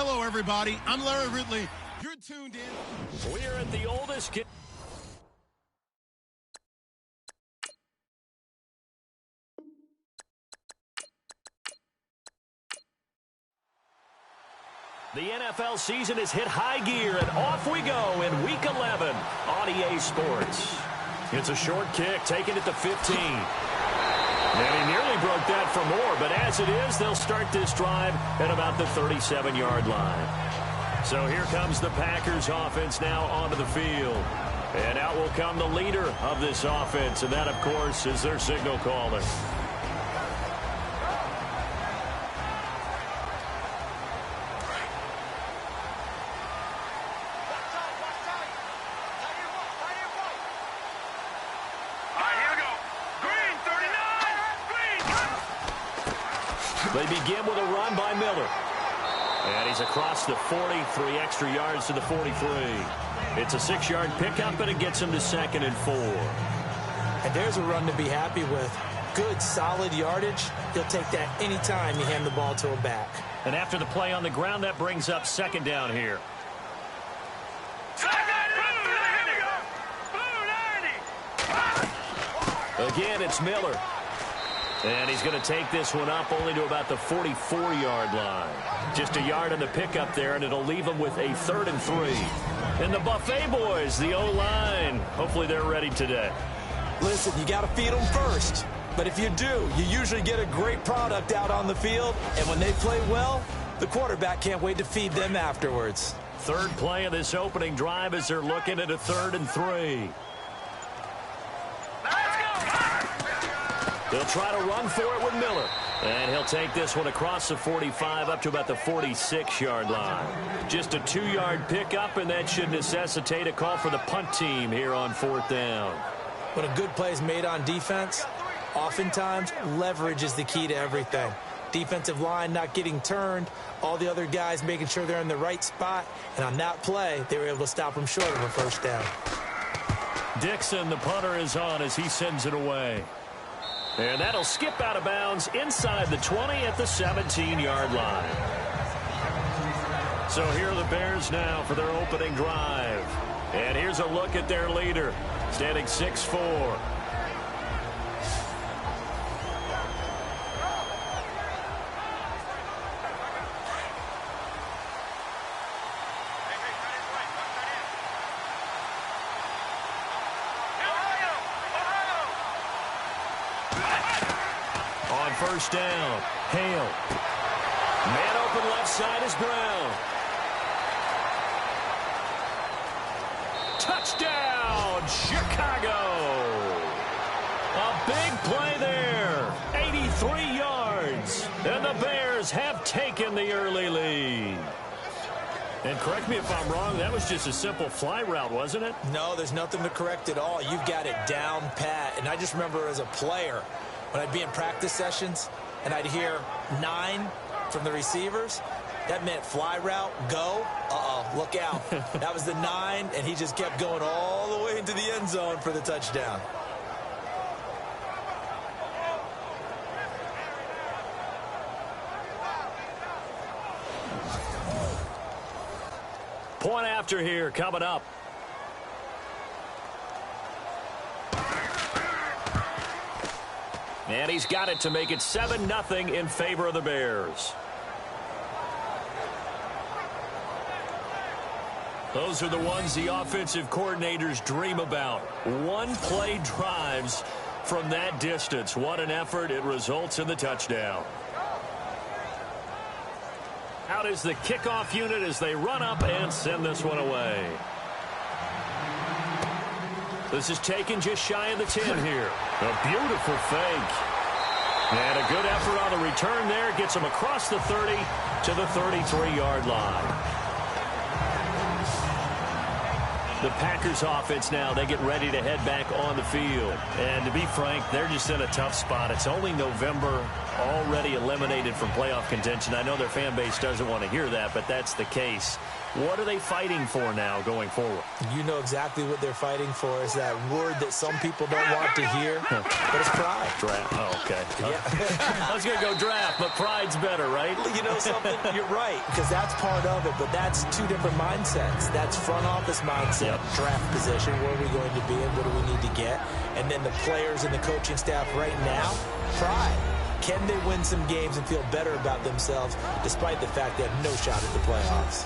Hello, everybody. I'm Larry Ridley. You're tuned in. We're at the oldest game. The NFL season has hit high gear, and off we go in Week 11 on EA Sports. It's a short kick, taking it to 15. And he nearly broke that for more, but as it is, they'll start this drive at about the 37-yard line. So here comes the Packers offense now onto the field. And out will come the leader of this offense, and that, of course, is their signal caller. They begin with a run by Miller. And he's across the 40, 3 extra yards to the 43. It's a 6-yard pickup, and it gets him to 2nd and 4. And there's a run to be happy with. Good, solid yardage. He'll take that anytime you hand the ball to him back. And after the play on the ground, that brings up 2nd down here. Again, it's Miller. And he's going to take this one up only to about the 44-yard line. Just a yard on the pickup there, and it'll leave him with a 3rd and 3. And the Buffet boys, the O-line, hopefully they're ready today. Listen, you got to feed them first. But if you do, you usually get a great product out on the field. And when they play well, the quarterback can't wait to feed them afterwards. Third play of this opening drive as they're looking at a 3rd and 3. They'll try to run for it with Miller. And he'll take this one across the 45 up to about the 46-yard line. Just a 2-yard pickup, and that should necessitate a call for the punt team here on 4th down. When a good play is made on defense, oftentimes leverage is the key to everything. Defensive line not getting turned, all the other guys making sure they're in the right spot. And on that play, they were able to stop them short of a 1st down. Dixon, the punter, is on as he sends it away. And that'll skip out of bounds inside the 20 at the 17-yard line. So here are the Bears now for their opening drive. And here's a look at their leader, standing 6'4". On 1st down, Hale. Man open left side is Brown. Touchdown, Chicago. A big play there. 83 yards. And the Bears have taken the early lead. And correct me if I'm wrong, that was just a simple fly route, wasn't it? No, there's nothing to correct at all. You've got it down pat. And I just remember as a player, when I'd be in practice sessions and I'd hear 9 from the receivers, that meant fly route, go, look out. That was the 9, and he just kept going all the way into the end zone for the touchdown. Point after here coming up. And he's got it to make it 7-0 in favor of the Bears. Those are the ones the offensive coordinators dream about. One-play drives from that distance. What an effort. It results in the touchdown. Out is the kickoff unit as they run up and send this one away. This is taken just shy of the 10 here. A beautiful fake. And a good effort on the return there. Gets him across the 30 to the 33-yard line. The Packers offense now, they get ready to head back on the field. And to be frank, they're just in a tough spot. It's only November, already eliminated from playoff contention. I know their fan base doesn't want to hear that, but that's the case. What are they fighting for now going forward? You know exactly what they're fighting for is that word that some people don't want to hear, but it's pride. Draft. Oh, okay. Yeah. I was going to go draft, but pride's better, right? You know something? You're right, because that's part of it, but that's two different mindsets. That's front office mindset, draft position, where are we going to be and what do we need to get? And then the players and the coaching staff right now, pride. Can they win some games and feel better about themselves despite the fact they have no shot at the playoffs?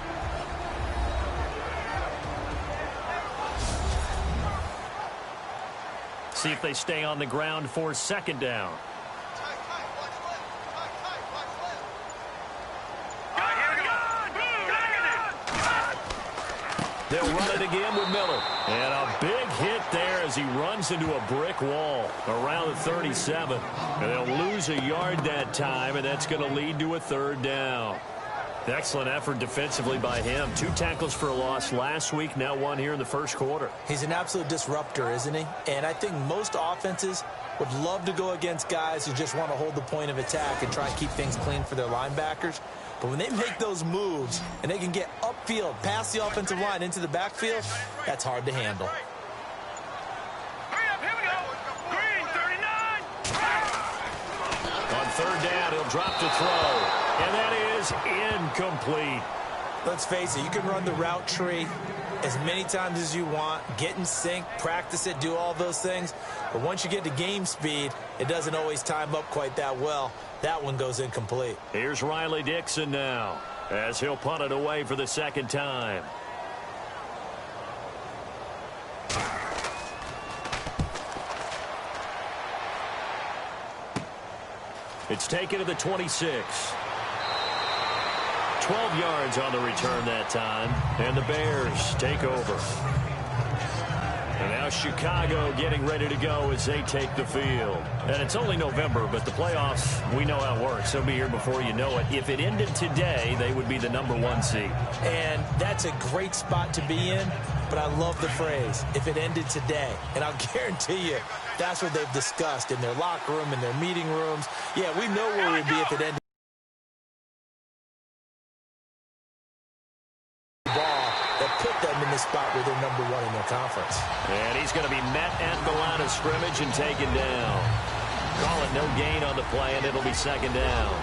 See if they stay on the ground for second down. They'll run it again with Miller. And a big hit there as he runs into a brick wall around the 37. And they'll lose a yard that time, and that's going to lead to a third down. Excellent effort defensively by him. 2 tackles for a loss last week, now 1 here in the first quarter. He's an absolute disruptor, isn't he? And I think most offenses would love to go against guys who just want to hold the point of attack and try and keep things clean for their linebackers. But when they make those moves and they can get upfield, past the offensive line into the backfield, that's hard to handle. On third down, he'll drop to throw. And that is incomplete. Let's face it, you can run the route tree as many times as you want, get in sync, practice it, do all those things. But once you get to game speed, it doesn't always time up quite that well. That one goes incomplete. Here's Riley Dixon now as he'll punt it away for the second time. It's taken to the 26. 12 yards on the return that time, and the Bears take over. And now Chicago getting ready to go as they take the field. And it's only November, but the playoffs, we know how it works. They'll be here before you know it. If it ended today, they would be the #1 seed. And that's a great spot to be in, but I love the phrase, if it ended today. And I'll guarantee you, that's what they've discussed in their locker room, in their meeting rooms. Yeah, we know where we'd be if it ended. Put them in the spot where they're #1 in their conference. And he's going to be met at the line of scrimmage and taken down. Call it no gain on the play, and it'll be second down.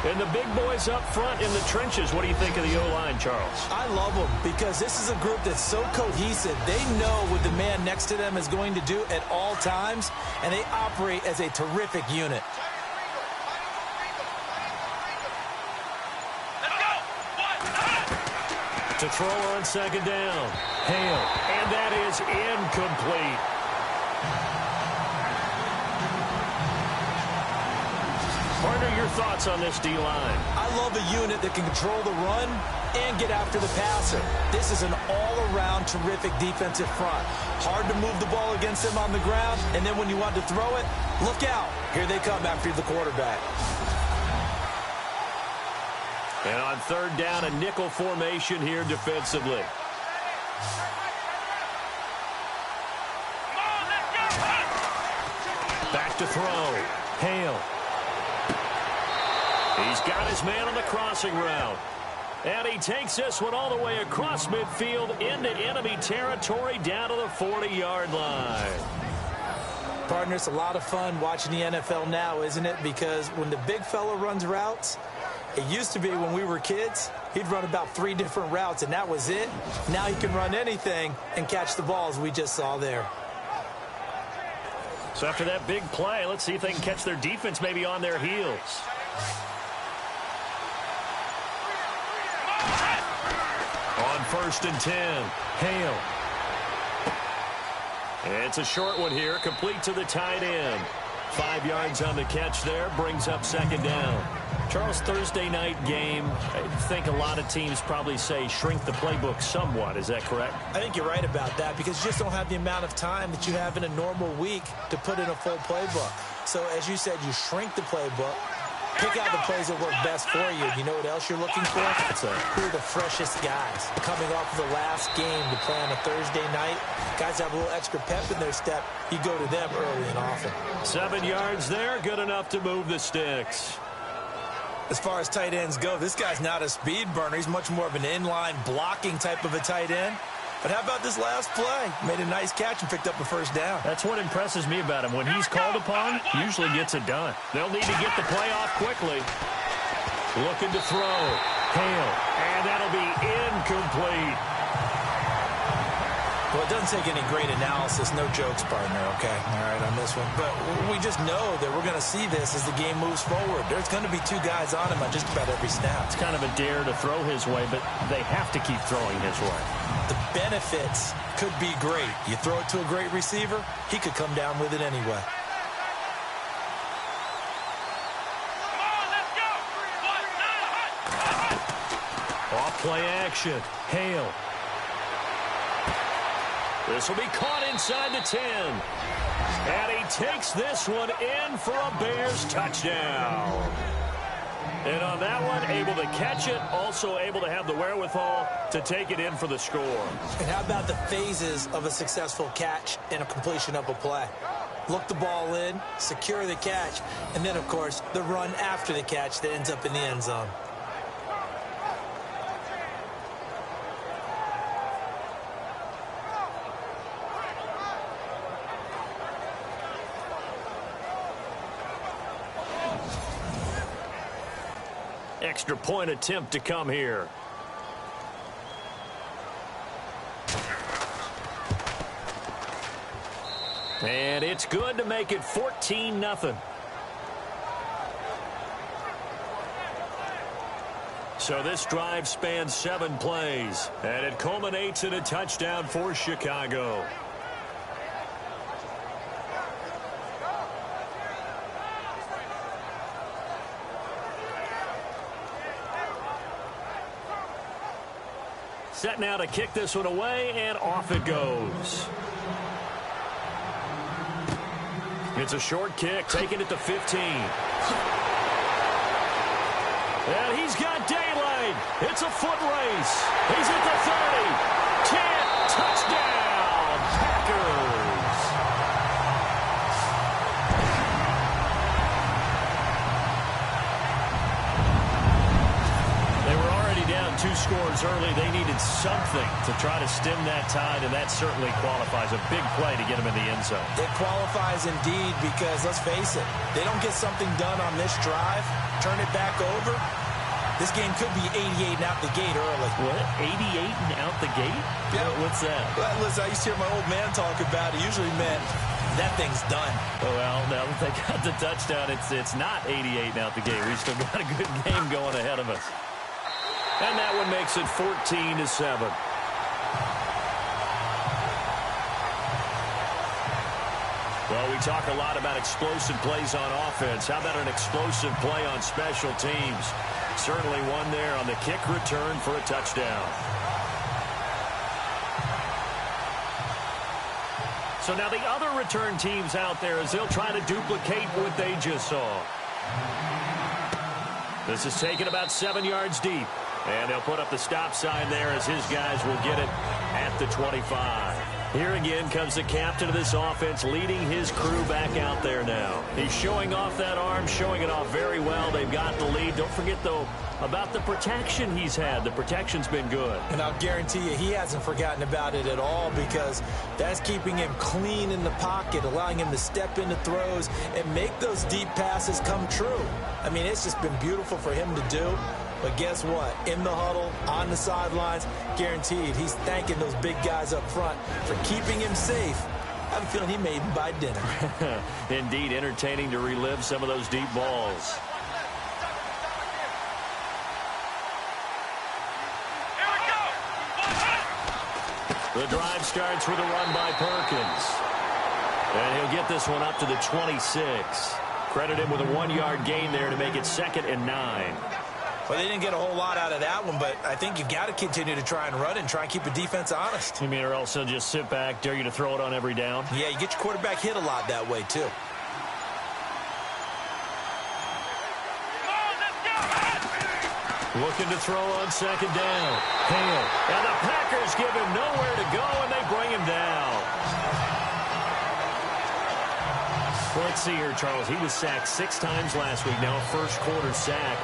And the big boys up front in the trenches, what do you think of the O-line, Charles? I love them because this is a group that's so cohesive. They know what the man next to them is going to do at all times, and they operate as a terrific unit. To throw on second down. Hale. And that is incomplete. Partner, your thoughts on this D-line? I love a unit that can control the run and get after the passer. This is an all-around terrific defensive front. Hard to move the ball against them on the ground, and then when you want to throw it, look out. Here they come after the quarterback. And on third down, a nickel formation here defensively. Back to throw. Hale. He's got his man on the crossing route. And he takes this one all the way across midfield into enemy territory down to the 40-yard line. Partner, it's a lot of fun watching the NFL now, isn't it? Because when the big fella runs routes, it used to be when we were kids, he'd run about 3 different routes, and that was it. Now he can run anything and catch the balls we just saw there. So after that big play, let's see if they can catch their defense maybe on their heels. On 1st and 10, Hale. It's a short one here, complete to the tight end. 5 yards on the catch there, brings up second down. Charles, Thursday night game, I think a lot of teams probably say shrink the playbook somewhat. Is that correct? I think you're right about that because you just don't have the amount of time that you have in a normal week to put in a full playbook. So as you said, you shrink the playbook, pick out the plays that work best for you. You know what else you're looking for? Who are the freshest guys coming off of the last game to play on a Thursday night? Guys have a little extra pep in their step. You go to them early and often. 7 yards there, good enough to move the sticks. As far as tight ends go, this guy's not a speed burner. He's much more of an inline blocking type of a tight end. But how about this last play? Made a nice catch and picked up a first down. That's what impresses me about him. When he's called upon, usually gets it done. They'll need to get the play off quickly. Looking to throw. Hale. And that'll be incomplete. Well, it doesn't take any great analysis. No jokes, partner, okay? All right, on this one. But we just know that we're going to see this as the game moves forward. There's going to be two guys on him on just about every snap. It's kind of a dare to throw his way, but they have to keep throwing his way. The benefits could be great. You throw it to a great receiver, he could come down with it anyway. Off play action. Hale. This will be caught inside the 10. And he takes this one in for a Bears touchdown. And on that one, able to catch it, also able to have the wherewithal to take it in for the score. And how about the phases of a successful catch and a completion of a play? Look the ball in, secure the catch, and then, of course, the run after the catch that ends up in the end zone. Extra point attempt to come here. And it's good to make it 14-0. So this drive spans 7 plays, and it culminates in a touchdown for Chicago. Set now to kick this one away, and off it goes. It's a short kick, taking it to 15. And he's got daylight. It's a foot race. He's at the 30. 10, touchdown, Packers. They were already down 2 scores early. They needed something to try to stem that tide, and that certainly qualifies. A big play to get them in the end zone. It qualifies indeed because, let's face it, they don't get something done on this drive, turn it back over, this game could be 88 and out the gate early. What? 88 and out the gate? Yeah. What's that? Well, listen, I used to hear my old man talk about it. Usually meant that thing's done. Well, now that they got the touchdown, it's not 88 and out the gate. We still got a good game going ahead of us. And that one makes it 14-7. Well, we talk a lot about explosive plays on offense. How about an explosive play on special teams? Certainly one there on the kick return for a touchdown. So now the other return teams out there as they'll try to duplicate what they just saw. This is taken about 7 yards deep. And they'll put up the stop sign there as his guys will get it at the 25. Here again comes the captain of this offense leading his crew back out there now. He's showing off that arm, showing it off very well. They've got the lead. Don't forget, though, about the protection he's had. The protection's been good. And I'll guarantee you he hasn't forgotten about it at all because that's keeping him clean in the pocket, allowing him to step into throws and make those deep passes come true. I mean, it's just been beautiful for him to do. But guess what? In the huddle, on the sidelines, guaranteed he's thanking those big guys up front for keeping him safe. I have a feeling he may even buy dinner. Indeed, entertaining to relive some of those deep balls. The drive starts with a run by Perkins. And he'll get this one up to the 26. Credit him with a 1-yard gain there to make it 2nd and 9. Well, they didn't get a whole lot out of that one, but I think you've got to continue to try and run it and try and keep the defense honest. You mean or else they'll just sit back, dare you to throw it on every down? Yeah, you get your quarterback hit a lot that way, too. Looking to throw on 2nd down. Hale. And the Packers give him nowhere to go, and they bring him down. Well, let's see here, Charles. He was sacked 6 times last week. Now a first-quarter sack.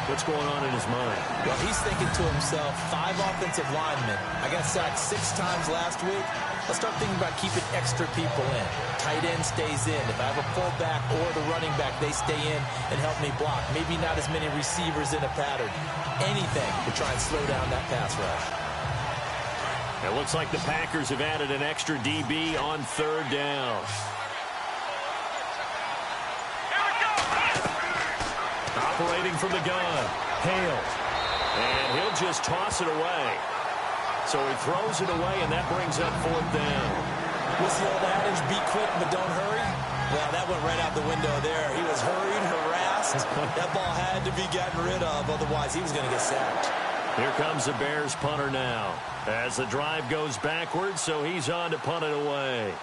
What's going on in his mind? Well, he's thinking to himself, 5 offensive linemen. I got sacked 6 times last week. Let's start thinking about keeping extra people in. Tight end stays in. If I have a fullback or the running back, they stay in and help me block. Maybe not as many receivers in a pattern. Anything to try and slow down that pass rush. It looks like the Packers have added an extra DB on 3rd down. Operating from the gun. Hale. And he'll just toss it away. So he throws it away, and that brings up 4th down. What's the old adage? Be quick, but don't hurry? Well, that went right out the window there. He was hurried, harassed. That ball had to be gotten rid of. Otherwise, he was going to get sacked. Here comes the Bears punter now. As the drive goes backwards, so he's on to punt it away.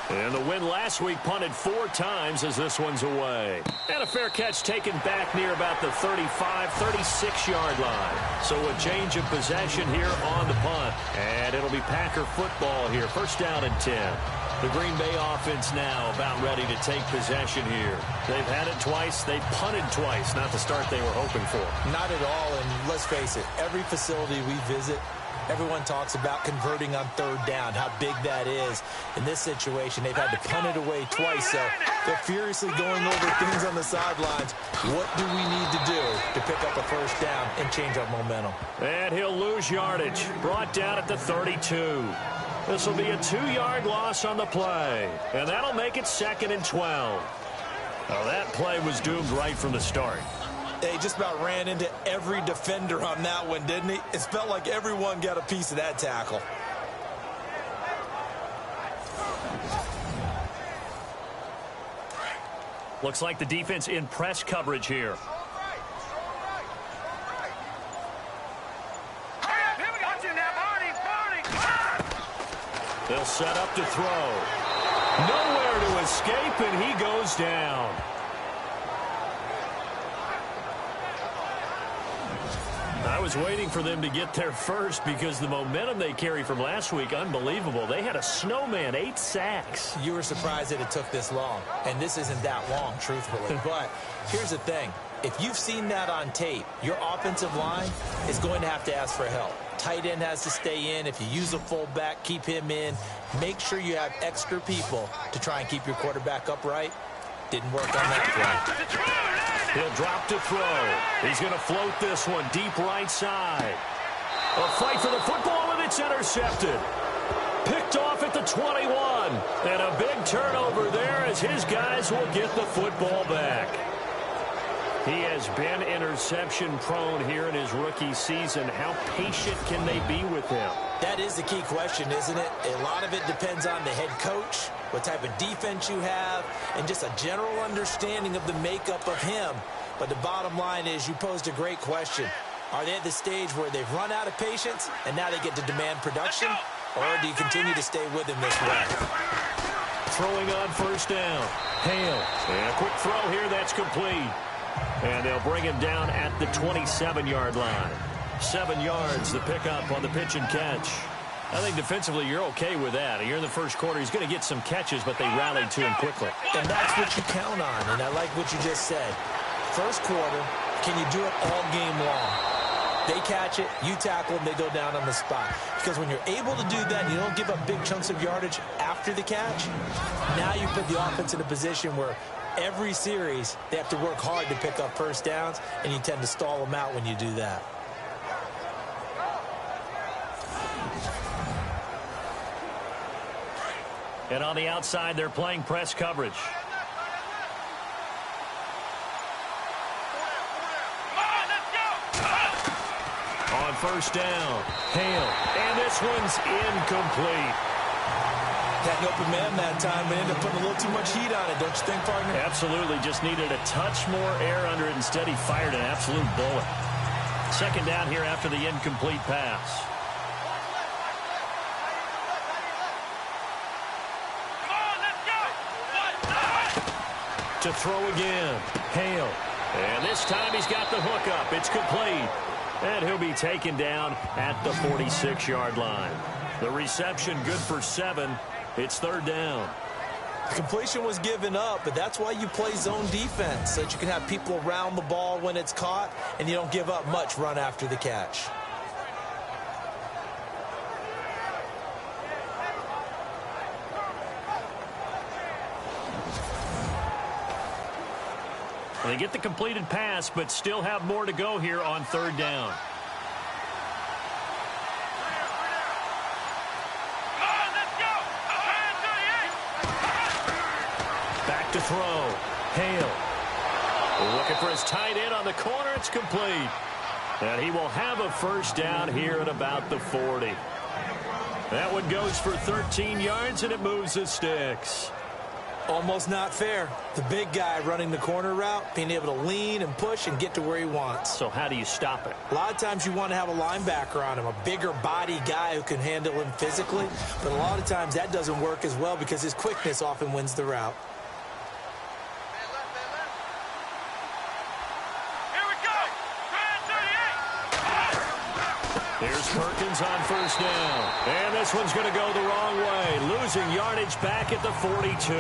And the win last week punted 4 times as this one's away. And a fair catch taken back near about the 35, 36-yard line. So a change of possession here on the punt. And it'll be Packer football here. 1st down and 10. The Green Bay offense now about ready to take possession here. They've had it twice. They've punted twice. Not the start they were hoping for. Not at all. And let's face it, every facility we visit, everyone talks about converting on 3rd down, how big that is. In this situation, they've had to punt it away twice, so they're furiously going over things on the sidelines. What do we need to do to pick up a 1st down and change our momentum? And he'll lose yardage. Brought down at the 32. This will be a 2-yard loss on the play, and that'll make it 2nd and 12. Now that play was doomed right from the start. He just about ran into every defender on that one, didn't he? It felt like everyone got a piece of that tackle. Looks like the defense in press coverage here. They'll set up to throw. Nowhere to escape, and he goes down. I was waiting for them to get there first because the momentum they carry from last week, unbelievable. They had a snowman, 8 sacks. You were surprised that it took this long, and this isn't that long, truthfully. But here's the thing. If you've seen that on tape, your offensive line is going to have to ask for help. Tight end has to stay in. If you use a fullback, keep him in. Make sure you have extra people to try and keep your quarterback upright. Didn't work on that play. He'll drop to throw. He's going to float this one deep right side. A fight for the football, and it's intercepted. Picked off at the 21. And a big turnover there as his guys will get the football back. He has been interception prone here in his rookie season. How patient can they be with him? That is the key question, isn't it? A lot of it depends on the head coach, what type of defense you have, and just a general understanding of the makeup of him. But the bottom line is you posed a great question. Are they at the stage where they've run out of patience and now they get to demand production? Or do you continue to stay with him this way? Throwing on 1st down. Hale. And a quick throw here that's complete. And they'll bring him down at the 27-yard line. 7 yards the pickup on the pitch and catch. I think defensively you're okay with that. You're in the first quarter. He's going to get some catches, but they rallied to him quickly. And that's what you count on, and I like what you just said. First quarter, can you do it all game long? They catch it, you tackle them, they go down on the spot. Because when you're able to do that and you don't give up big chunks of yardage after the catch, now you put the offense in a position where every series they have to work hard to pick up 1st downs, and you tend to stall them out when you do that. And on the outside, they're playing press coverage. On 1st down, Hale. And this one's incomplete. Had an open man that time, but ended up putting a little too much heat on it, don't you think, partner? Absolutely. Just needed a touch more air under it. Instead, he fired an absolute bullet. 2nd down here after the incomplete pass. To throw again. Hale. And this time he's got the hook up. It's complete. And he'll be taken down at the 46-yard line. The reception good for 7. It's 3rd down. The completion was given up, but that's why you play zone defense, so that you can have people around the ball when it's caught, and you don't give up much run after the catch. They get the completed pass, but still have more to go here on third down. Back to throw. Hale. Looking for his tight end on the corner. It's complete. And he will have a first down here at about the 40. That one goes for 13 yards, and it moves the sticks. Almost not fair. The big guy running the corner route, being able to lean and push and get to where he wants. So how do you stop it? A lot of times you want to have a linebacker on him, a bigger body guy who can handle him physically. But a lot of times that doesn't work as well because his quickness often wins the route. Here's Perkins on first down. And this one's going to go the wrong way. Losing yardage back at the 42.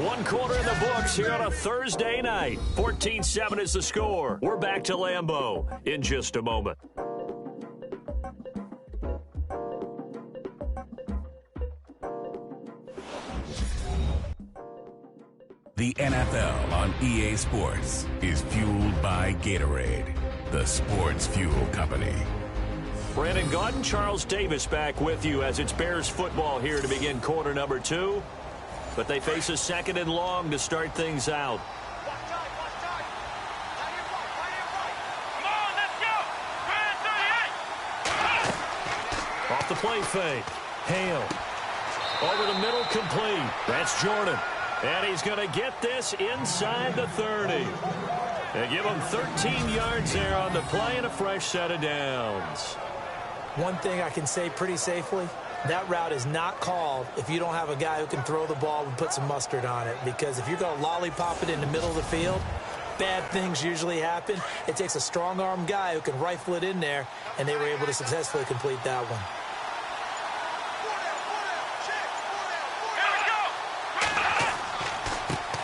One quarter in the books here on a Thursday night. 14-7 is the score. We're back to Lambeau in just a moment. The NFL on EA Sports is fueled by Gatorade, the sports fuel company. Brandon Gaudin, Charles Davis back with you as it's Bears football here to begin quarter number 2. But they face a second and long to start things out. Off the play fake. Hale. Over the middle, complete. That's Jordan. And he's going to get this inside the 30. They give him 13 yards there on the play and a fresh set of downs. One thing I can say pretty safely, that route is not called if you don't have a guy who can throw the ball and put some mustard on it. Because if you're going to lollipop it in the middle of the field, bad things usually happen. It takes a strong-arm guy who can rifle it in there, and they were able to successfully complete that one.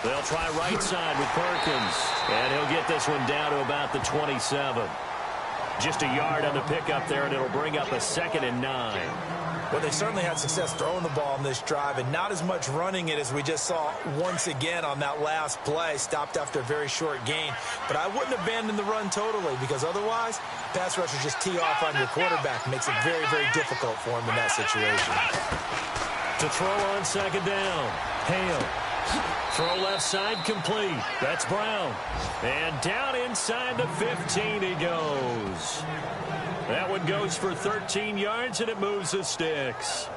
They'll try right side with Perkins. And he'll get this one down to about the 27. Just a yard on the pickup there, and it'll bring up a 2nd and 9. Well, they certainly had success throwing the ball on this drive, and not as much running it as we just saw once again on that last play, stopped after a very short gain. But I wouldn't abandon the run totally, because otherwise, pass rushers just tee off on your quarterback. It makes it very, very difficult for him in that situation. To throw on second down. Hale. Throw left side, complete. That's Brown. And down inside the 15 he goes. That one goes for 13 yards, and it moves the sticks.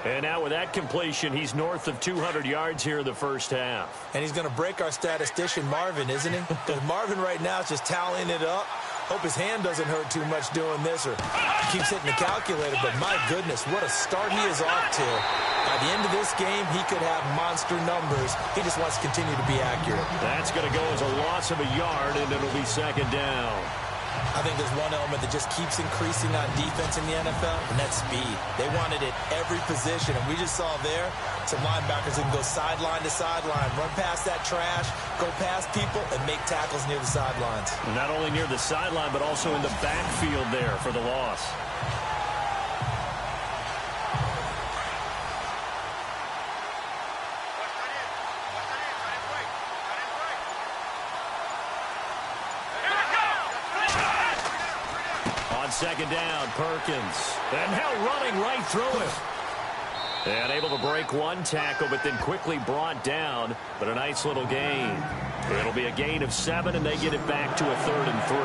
And now with that completion, he's north of 200 yards here in the first half. And he's going to break our statistician, Marvin, isn't he? Because Marvin right now is just tallying it up. Hope his hand doesn't hurt too much doing this, or he keeps hitting the calculator. But my goodness, what a start he is off to. By the end of this game, he could have monster numbers. He just wants to continue to be accurate. That's going to go as a loss of a yard, and it'll be second down. I think there's one element that just keeps increasing on defense in the NFL, and that's speed. They want it at every position, and we just saw there some linebackers that can go sideline to sideline, run past that trash, go past people, and make tackles near the sidelines. Not only near the sideline, but also in the backfield there for the loss. Second down, Perkins. And now running right through him. And able to break one tackle, but then quickly brought down. But a nice little gain. It'll be a gain of 7, and they get it back to a 3rd and 3.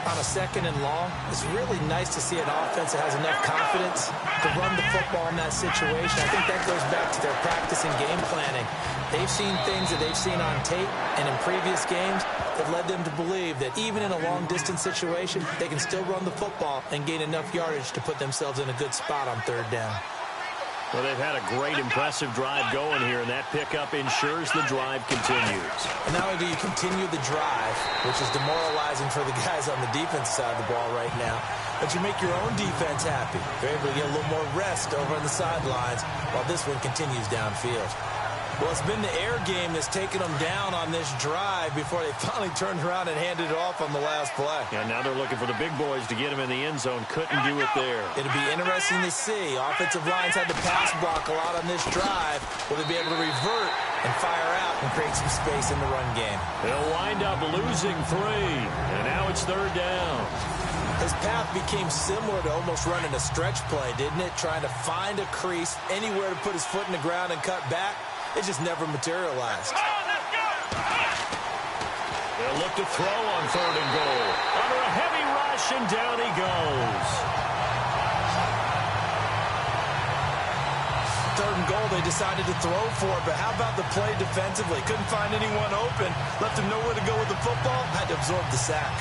On a 2nd and long, it's really nice to see an offense that has enough confidence to run the football in that situation. I think that goes back to their practice and game planning. They've seen things that they've seen on tape and in previous games that led them to believe that even in a long-distance situation, they can still run the football and gain enough yardage to put themselves in a good spot on 3rd down. Well, they've had a great, impressive drive going here, and that pickup ensures the drive continues. And not only do you continue the drive, which is demoralizing for the guys on the defense side of the ball right now, but you make your own defense happy. You're able to get a little more rest over on the sidelines while this one continues downfield. Well, it's been the air game that's taken them down on this drive before they finally turned around and handed it off on the last play. Yeah, now they're looking for the big boys to get him in the end zone. Couldn't do it there. It'll be interesting to see. Offensive lines had to pass block a lot on this drive. Will they be able to revert and fire out and create some space in the run game? They'll wind up losing 3, and now it's 3rd down. His path became similar to almost running a stretch play, didn't it? Trying to find a crease, anywhere to put his foot in the ground and cut back. It just never materialized. They'll look to throw on 3rd and goal. Under a heavy rush, and down he goes. 3rd and goal, they decided to throw for it, but how about the play defensively? Couldn't find anyone open, left him nowhere to go with the football, had to absorb the sack.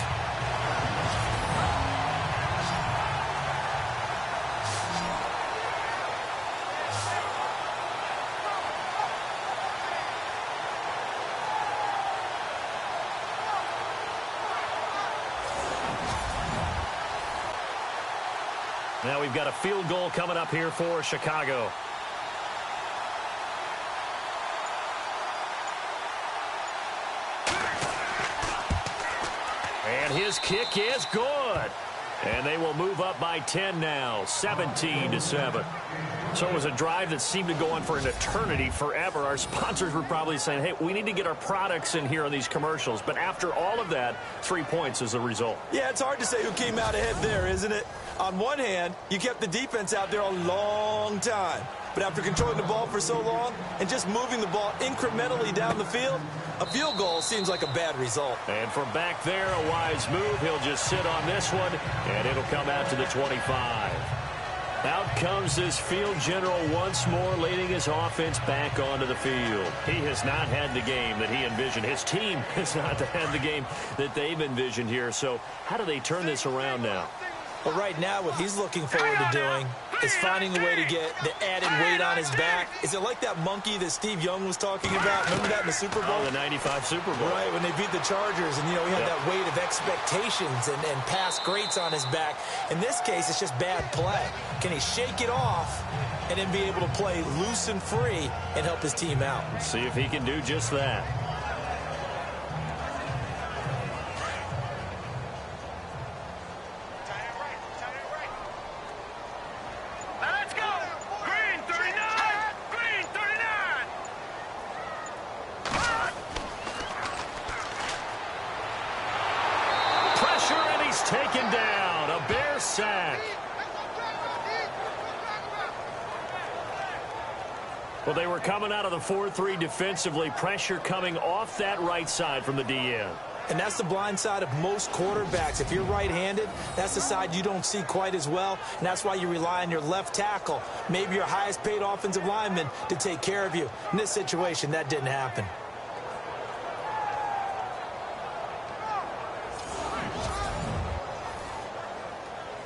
Now we've got a field goal coming up here for Chicago. And his kick is good. And they will move up by 10 now, 17-7. So it was a drive that seemed to go on for an eternity, forever. Our sponsors were probably saying, hey, we need to get our products in here on these commercials. But after all of that, 3 points is the result. Yeah, it's hard to say who came out ahead there, isn't it? On one hand, you kept the defense out there a long time. But after controlling the ball for so long and just moving the ball incrementally down the field, a field goal seems like a bad result. And from back there, a wise move. He'll just sit on this one, and it'll come out to the 25. Out comes this field general once more, leading his offense back onto the field. He has not had the game that he envisioned. His team has not had the game that they've envisioned here. So how do they turn this around now? Well, right now, what he's looking forward to doing is finding a way to get the added weight on his back. Is it like that monkey that Steve Young was talking about? Remember that in the Super Bowl? Oh, the 95 Super Bowl. Right, when they beat the Chargers, and, he had that weight of expectations and past greats on his back. In this case, it's just bad play. Can he shake it off and then be able to play loose and free and help his team out? Let's see if he can do just that. Taken down, a Bear sack. Well, they were coming out of the 4-3 defensively, pressure coming off that right side from the DN. And that's the blind side of most quarterbacks. If you're right-handed, that's the side you don't see quite as well, and that's why you rely on your left tackle, maybe your highest-paid offensive lineman, to take care of you. In this situation, that didn't happen.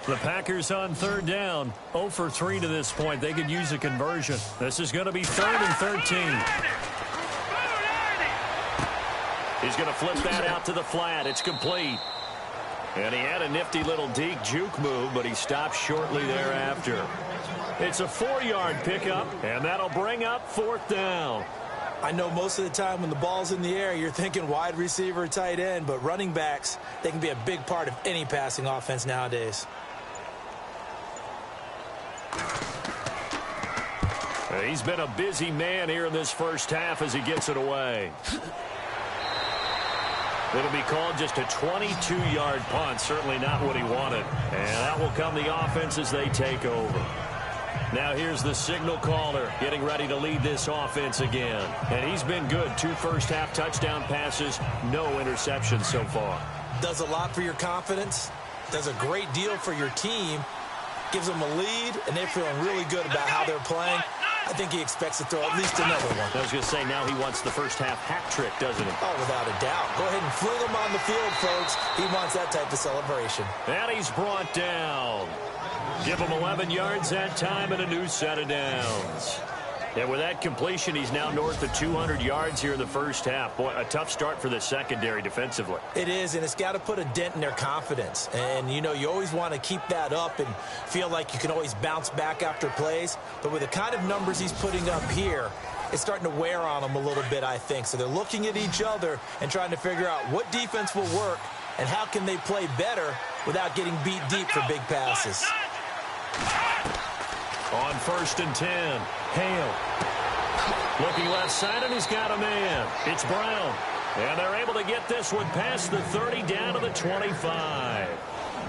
The Packers on 3rd down, 0 for 3 to this point. They could use a conversion. This is going to be 3rd and 13. He's going to flip that out to the flat. It's complete. And he had a nifty little deke juke move, but he stopped shortly thereafter. It's a 4-yard pickup, and that'll bring up 4th down. I know most of the time when the ball's in the air, you're thinking wide receiver, tight end, but running backs, they can be a big part of any passing offense nowadays. He's been a busy man here in this first half as he gets it away. It'll be called just a 22-yard punt. Certainly not what he wanted. And that will come the offense as they take over. Now here's the signal caller getting ready to lead this offense again. And he's been good. 2 first-half touchdown passes, no interceptions so far. Does a lot for your confidence. Does a great deal for your team. Gives them a lead, and they're feeling really good about how they're playing. I think he expects to throw at least another one. I was going to say, now he wants the first-half hat trick, doesn't he? Oh, without a doubt. Go ahead and fling him on the field, folks. He wants that type of celebration. And he's brought down. Give him 11 yards that time and a new set of downs. And with that completion, he's now north of 200 yards here in the first half. Boy, a tough start for the secondary defensively. It is, and it's got to put a dent in their confidence. And, you know, you always want to keep that up and feel like you can always bounce back after plays. But with the kind of numbers he's putting up here, it's starting to wear on them a little bit, I think. So they're looking at each other and trying to figure out what defense will work and how can they play better without getting beat deep for big passes. On 1st and 10, Hale. Looking left side, and he's got a man. It's Brown. And they're able to get this one past the 30 down to the 25.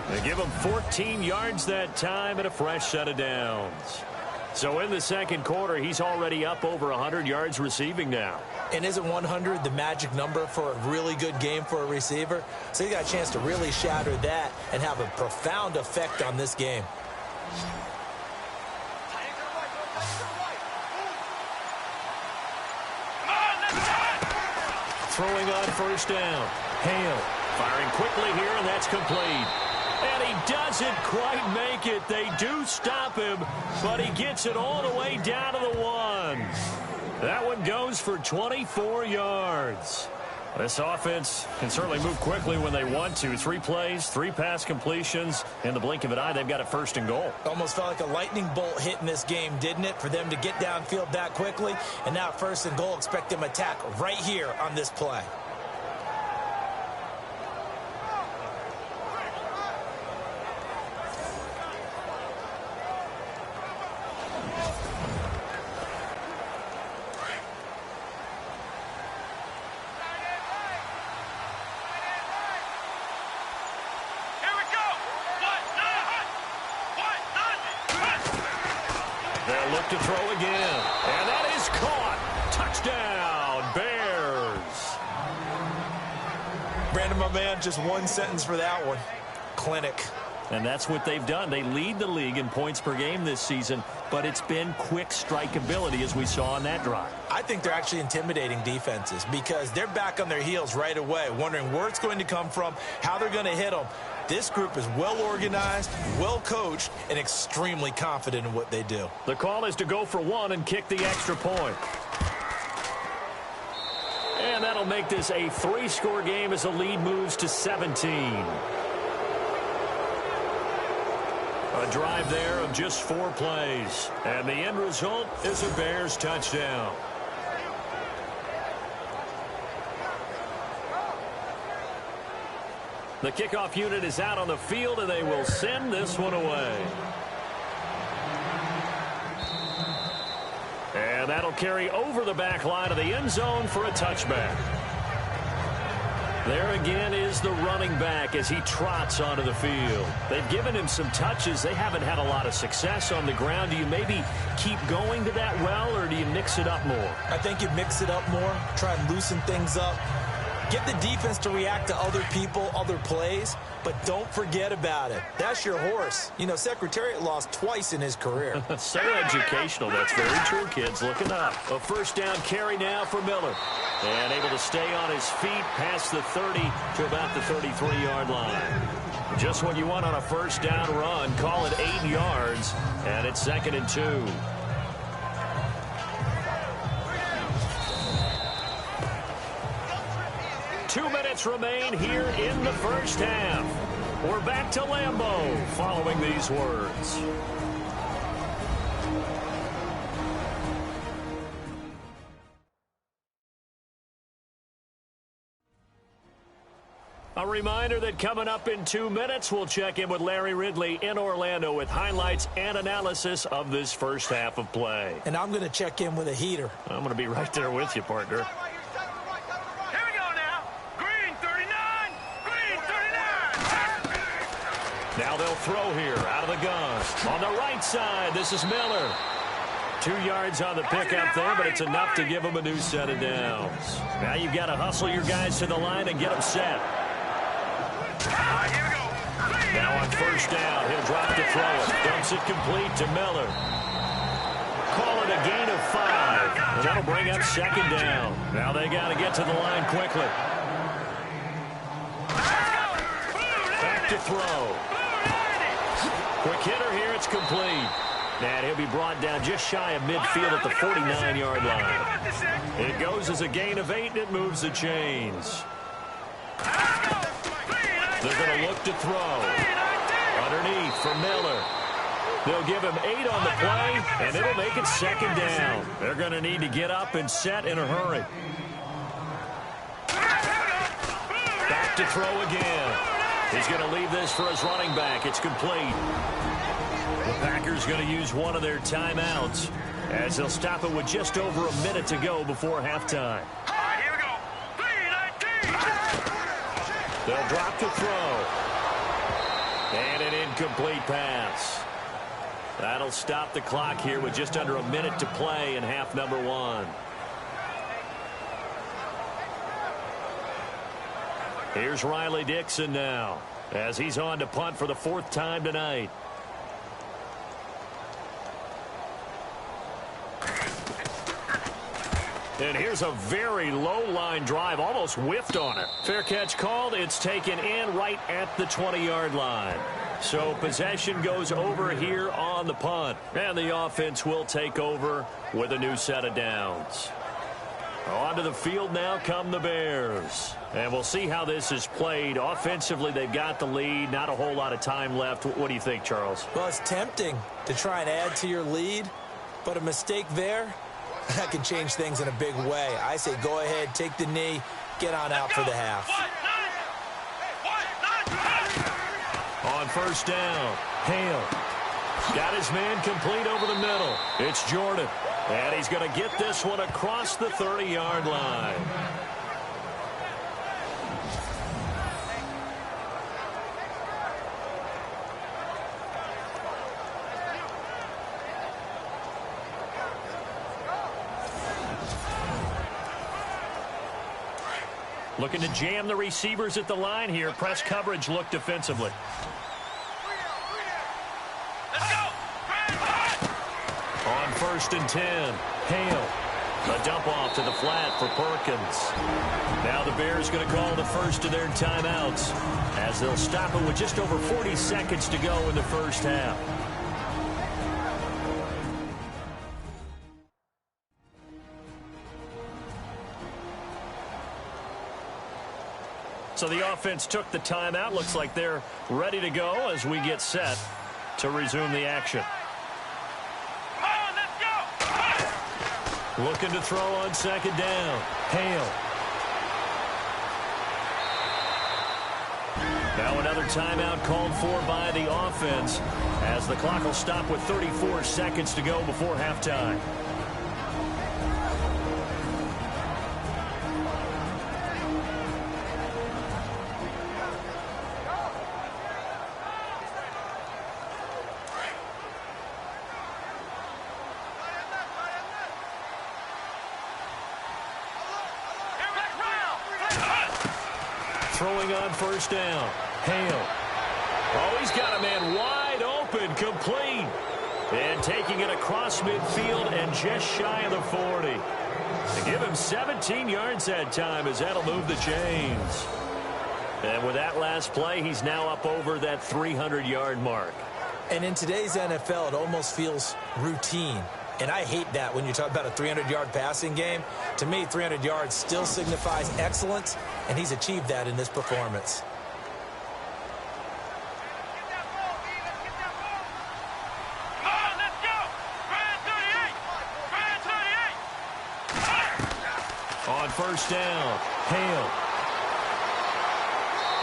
They give him 14 yards that time and a fresh set of downs. So in the second quarter, he's already up over 100 yards receiving now. And isn't 100 the magic number for a really good game for a receiver? So he got a chance to really shatter that and have a profound effect on this game. Throwing on 1st down. Hale firing quickly here, and that's complete. And he doesn't quite make it. They do stop him, but he gets it all the way down to the 1. That one goes for 24 yards. This offense can certainly move quickly when they want to. 3 plays, 3 pass completions. In the blink of an eye, they've got a 1st and goal. Almost felt like a lightning bolt hit in this game, didn't it? For them to get downfield that quickly. And now 1st and goal, expect them to attack right here on this play. They'll look to throw again. And that is caught. Touchdown, Bears. Brandon, my man, just one sentence for that one. Clinic. And that's what they've done. They lead the league in points per game this season, but it's been quick strike ability as we saw on that drive. I think they're actually intimidating defenses because they're back on their heels right away, wondering where it's going to come from, how they're going to hit them. This group is well organized, well coached, and extremely confident in what they do. The call is to go for 1 and kick the extra point. And that'll make this a 3-score game as the lead moves to 17. A drive there of just 4 plays. And the end result is a Bears touchdown. The kickoff unit is out on the field, and they will send this one away. And that'll carry over the back line of the end zone for a touchback. There again is the running back as he trots onto the field. They've given him some touches. They haven't had a lot of success on the ground. Do you maybe keep going to that well, or do you mix it up more? I think you mix it up more, try and loosen things up. Get the defense to react to other people, other plays, but don't forget about it. That's your horse. You know, Secretariat lost twice in his career. So educational. That's very true, kids. Looking up. A 1st down carry now for Miller. And able to stay on his feet past the 30 to about the 33-yard line. Just what you want on a 1st down run. Call it 8 yards, and it's 2nd and 2. Two minutes remain here in the first half. We're back to Lambeau following these words. A reminder that coming up in 2 minutes, we'll check in with Larry Ridley in Orlando with highlights and analysis of this first half of play. And I'm going to check in with a heater. I'm going to be right there with you, partner. Now they'll throw here out of the gun. On the right side, this is Miller. 2 yards on the pickup there, but it's enough to give them a new set of downs. Now you've got to hustle your guys to the line and get them set. Now on 1st down, he'll drop to throw it. Dumps it complete to Miller. Call it a gain of 5. And that'll bring up 2nd down. Now they got to get to the line quickly. Back to throw. Quick hitter here, it's complete. And he'll be brought down just shy of midfield at the 49-yard line. It goes as a gain of 8, and it moves the chains. They're going to look to throw. Underneath for Miller. They'll give him 8 on the play, and it'll make it second down. They're going to need to get up and set in a hurry. Back to throw again. He's going to leave this for his running back. It's complete. The Packers going to use one of their timeouts as they'll stop it with just over a minute to go before halftime. All right, here we go. 3-19. They'll drop to throw. And an incomplete pass. That'll stop the clock here with just under a minute to play in half number 1. Here's Riley Dixon now as he's on to punt for the 4th time tonight. And here's a very low line drive, almost whiffed on it. Fair catch called. It's taken in right at the 20-yard line. So possession goes over here on the punt. And the offense will take over with a new set of downs. Onto the field now come the Bears. And we'll see how this is played. Offensively, they've got the lead. Not a whole lot of time left. What do you think, Charles? Well, it's tempting to try and add to your lead, but a mistake there, that can change things in a big way. I say go ahead, take the knee, get on out for the half. On first down, Hale got his man complete over the middle. It's Jordan, and he's going to get this one across the 30-yard line. Looking to jam the receivers at the line here. Press coverage look defensively. Let's go. On 1st and 10, Hale. A dump off to the flat for Perkins. Now the Bears going to call the first of their timeouts as they'll stop it with just over 40 seconds to go in the first half. So the offense took the timeout. Looks like they're ready to go as we get set to resume the action. Come on, let's go. Looking to throw on 2nd down. Hale. Now another timeout called for by the offense as the clock will stop with 34 seconds to go before halftime. Throwing on 1st down. Hale. Oh, he's got a man wide open, complete. And taking it across midfield and just shy of the 40. To give him 17 yards that time as that'll move the chains. And with that last play, he's now up over that 300-yard mark. And in today's NFL, it almost feels routine. And I hate that when you talk about a 300-yard passing game. To me, 300 yards still signifies excellence, and he's achieved that in this performance. Come on, let's go. Brand 38. On 1st down, Hale.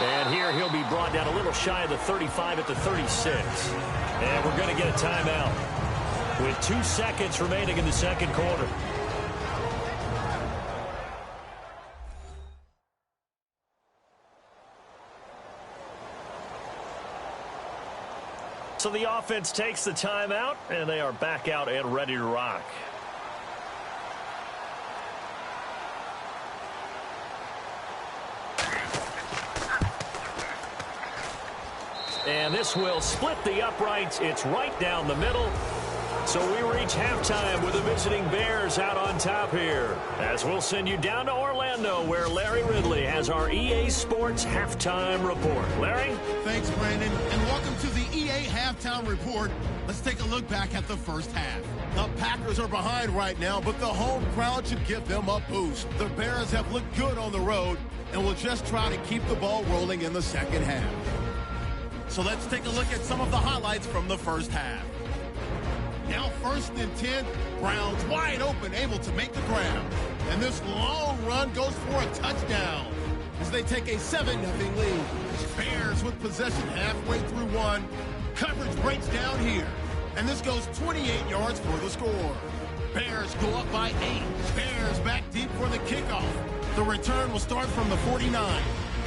And here he'll be brought down a little shy of the 35 at the 36. And we're going to get a timeout with 2 seconds remaining in the second quarter. So the offense takes the timeout, and they are back out and ready to rock. And this will split the uprights. It's right down the middle. So we reach halftime with the visiting Bears out on top here, as we'll send you down to Orlando, where Larry Ridley has our EA Sports Halftime Report. Larry? Thanks, Brandon, and welcome to the EA halftime report, let's take a look back at the first half. The Packers are behind right now, but the home crowd should give them a boost. The Bears have looked good on the road and will just try to keep the ball rolling in the second half. So let's take a look at some of the highlights from the first half. Now 1st and 10, Browns wide open, able to make the grab. And this long run goes for a touchdown as they take a 7-0 lead. Bears with possession halfway through one. Coverage breaks down here. And this goes 28 yards for the score. Bears go up by 8. Bears back deep for the kickoff. The return will start from the 49.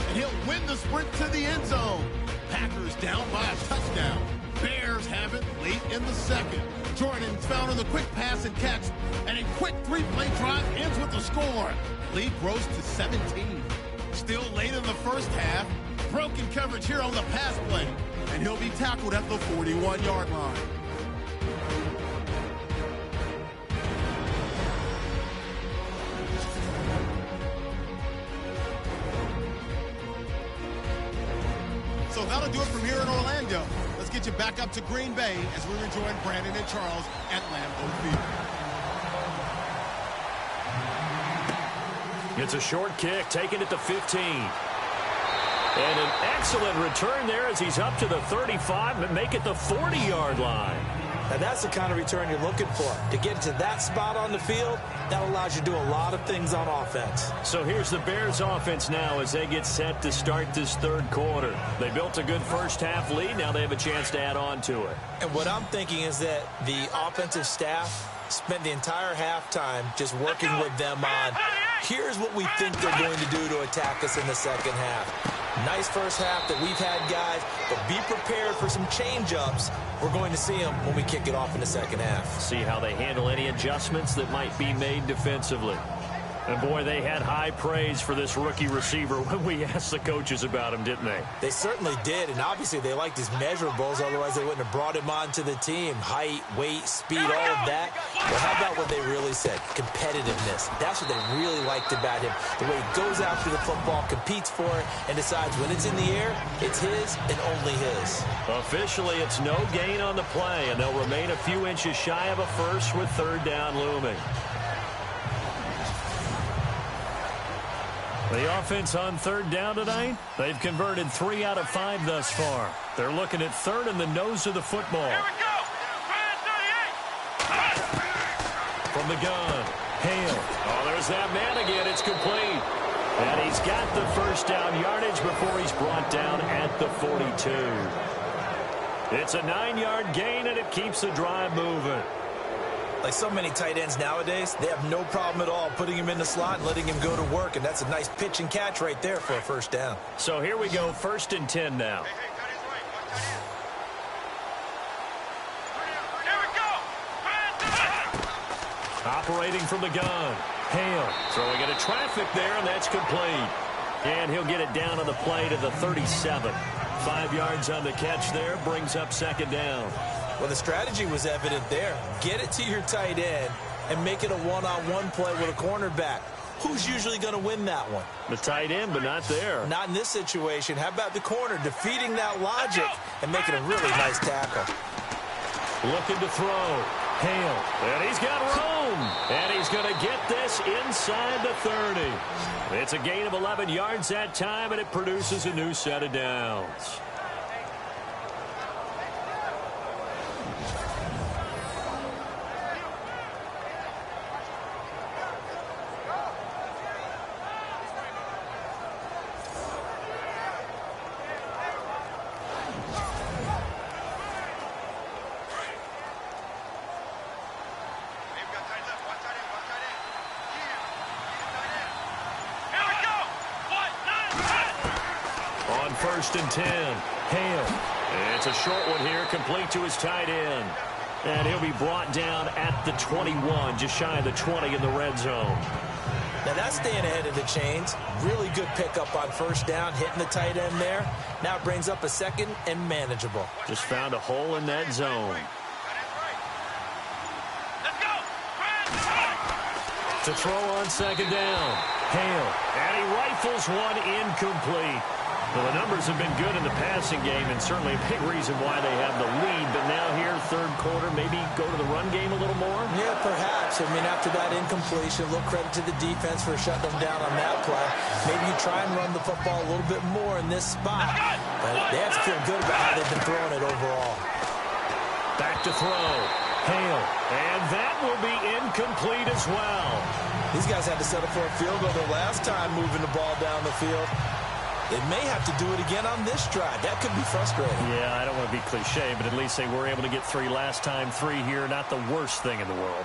And he'll win the sprint to the end zone. Packers down by a touchdown. Bears have it late in the second. Jordan's found on the quick pass and catch. And a quick 3-play drive ends with a score. Lead grows to 17. Still late in the first half. Broken coverage here on the pass play. And he'll be tackled at the 41-yard line. So that'll do it from here in Orlando. Let's get you back up to Green Bay as we rejoin Brandon and Charles at Lambeau Field. It's a short kick, taken at the 15. And an excellent return there as he's up to the 35, but make it the 40-yard line. And that's the kind of return you're looking for. To get to that spot on the field, that allows you to do a lot of things on offense. So here's the Bears offense now as they get set to start this third quarter. They built a good first half lead. Now they have a chance to add on to it. And what I'm thinking is that the offensive staff spent the entire halftime just working with them on, here's what we think they're going to do to attack us in the second half. Nice first half that we've had, guys, but be prepared for some change-ups. We're going to see them when we kick it off in the second half. See how they handle any adjustments that might be made defensively. And, boy, they had high praise for this rookie receiver when we asked the coaches about him, didn't they? They certainly did, and obviously they liked his measurables. Otherwise, they wouldn't have brought him onto the team. Height, weight, speed, all of that. Well, how about what they really said? Competitiveness. That's what they really liked about him. The way he goes after the football, competes for it, and decides when it's in the air, it's his and only his. Officially, it's no gain on the play, and they'll remain a few inches shy of a first with third down looming. The offense on third down tonight, they've converted 3 out of 5 thus far. They're looking at third in the nose of the football. Here we go. From the gun, Hale. Oh, there's that man again. It's complete. And he's got the first down yardage before he's brought down at the 42. It's a 9-yard gain, and it keeps the drive moving. Like so many tight ends nowadays, they have no problem at all putting him in the slot and letting him go to work, and that's a nice pitch and catch right there for a first down. So here we go, 1st and 10 now. Here we go. Operating from the gun, Hale throwing into traffic there, and that's complete. And he'll get it down on the play to the 37. 5 yards on the catch there, brings up second down. Well, the strategy was evident there. Get it to your tight end and make it a one-on-one play with a cornerback. Who's usually going to win that one? The tight end, but not there. Not in this situation. How about the corner defeating that logic and making a really nice tackle? Looking to throw. Hale. And he's got room. And he's going to get this inside the 30. It's a gain of 11 yards that time, and it produces a new set of downs. On 1st and 10, Hale. It's a short one here, complete to his tight end. And he'll be brought down at the 21, just shy of the 20 in the red zone. Now that's staying ahead of the chains. Really good pickup on first down, hitting the tight end there. Now it brings up a second and manageable. Just found a hole in that zone. Let's go. To throw on second down, Hale. And he rifles one incomplete. Well, the numbers have been good in the passing game, and certainly a big reason why they have the lead. But now here, third quarter, maybe go to the run game a little more? Yeah, perhaps. I mean, after that incompletion, a little credit to the defense for shutting them down on that play. Maybe you try and run the football a little bit more in this spot. But they have to feel good about how they've been throwing it overall. Back to throw. Hale. And that will be incomplete as well. These guys had to settle for a field goal their last time moving the ball down the field. They may have to do it again on this drive. That could be frustrating. Yeah, I don't want to be cliche, but at least they were able to get 3 last time. 3 here, not the worst thing in the world.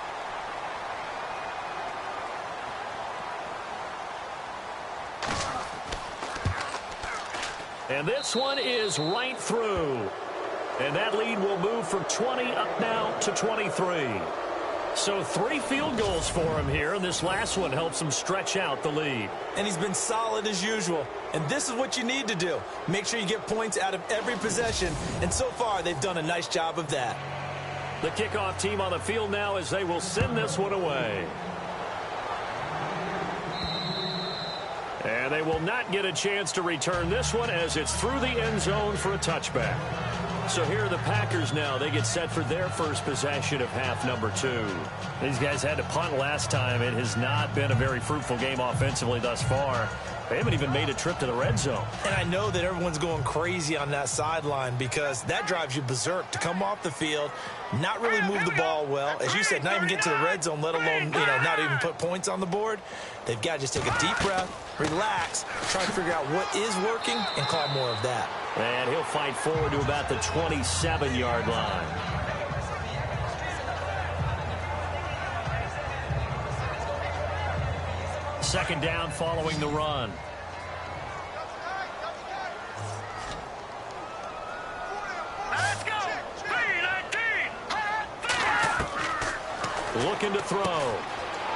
And this one is right through. And that lead will move from 20 up now to 23. So 3 field goals for him here, and this last one helps him stretch out the lead. And he's been solid as usual. And this is what you need to do. Make sure you get points out of every possession. And so far, they've done a nice job of that. The kickoff team on the field now as they will send this one away. And they will not get a chance to return this one as it's through the end zone for a touchback. So here are the Packers now. They get set for their first possession of half number 2. These guys had to punt last time. It has not been a very fruitful game offensively thus far. They haven't even made a trip to the red zone. And I know that everyone's going crazy on that sideline because that drives you berserk to come off the field, not really move the ball well. As you said, not even get to the red zone, let alone, not even put points on the board. They've got to just take a deep breath, relax, try to figure out what is working, and call more of that. And he'll fight forward to about the 27-yard line. Second down following the run. Let's go. 3-19. Looking to throw.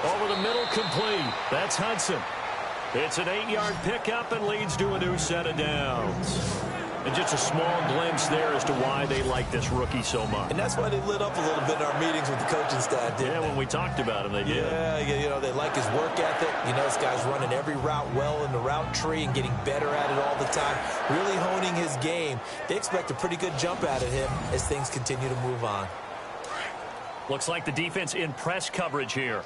Over the middle, complete. That's Hudson. It's an 8-yard pickup and leads to a new set of downs. And just a small glimpse there as to why they like this rookie so much. And that's why they lit up a little bit in our meetings with the coaching staff, didn't they? When we talked about him, they did. Yeah, they like his work ethic. This guy's running every route well in the route tree and getting better at it all the time, really honing his game. They expect a pretty good jump out of him as things continue to move on. Looks like the defense in press coverage here.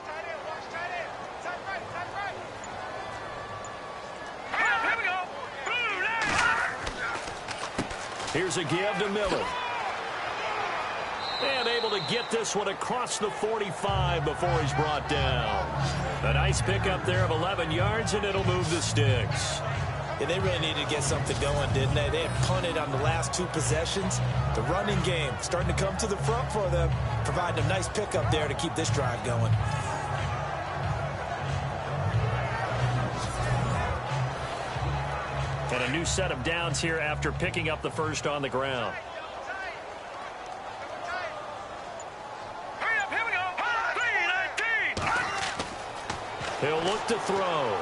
Here's a give to Miller. And able to get this one across the 45 before he's brought down. A nice pickup there of 11 yards, and it'll move the sticks. Yeah, they really needed to get something going, didn't they? They had punted on the last 2 possessions. The running game starting to come to the front for them, providing a nice pickup there to keep this drive going. And a new set of downs here after picking up the first on the ground. Hurry up, here we go. 3-19. He'll look to throw.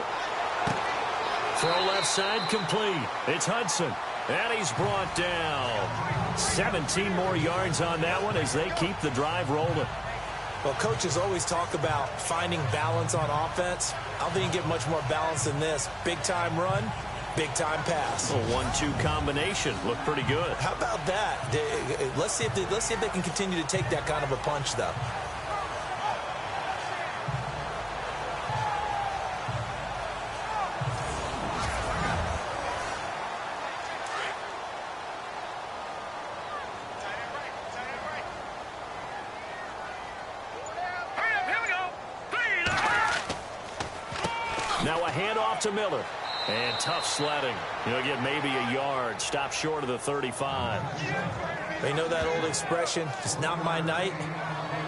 Throw left side complete. It's Hudson. And he's brought down. 17 more yards on that one as they keep the drive rolling. Well, coaches always talk about finding balance on offense. I don't think you can get much more balance than this. Big-time run, big-time pass. A 1-2 combination. Looked pretty good. How about that? Let's see if they can continue to take that kind of a punch, though. Now a handoff to Miller. And tough sledding. He'll get maybe a yard. Stop short of the 35. You know that old expression, it's not my night?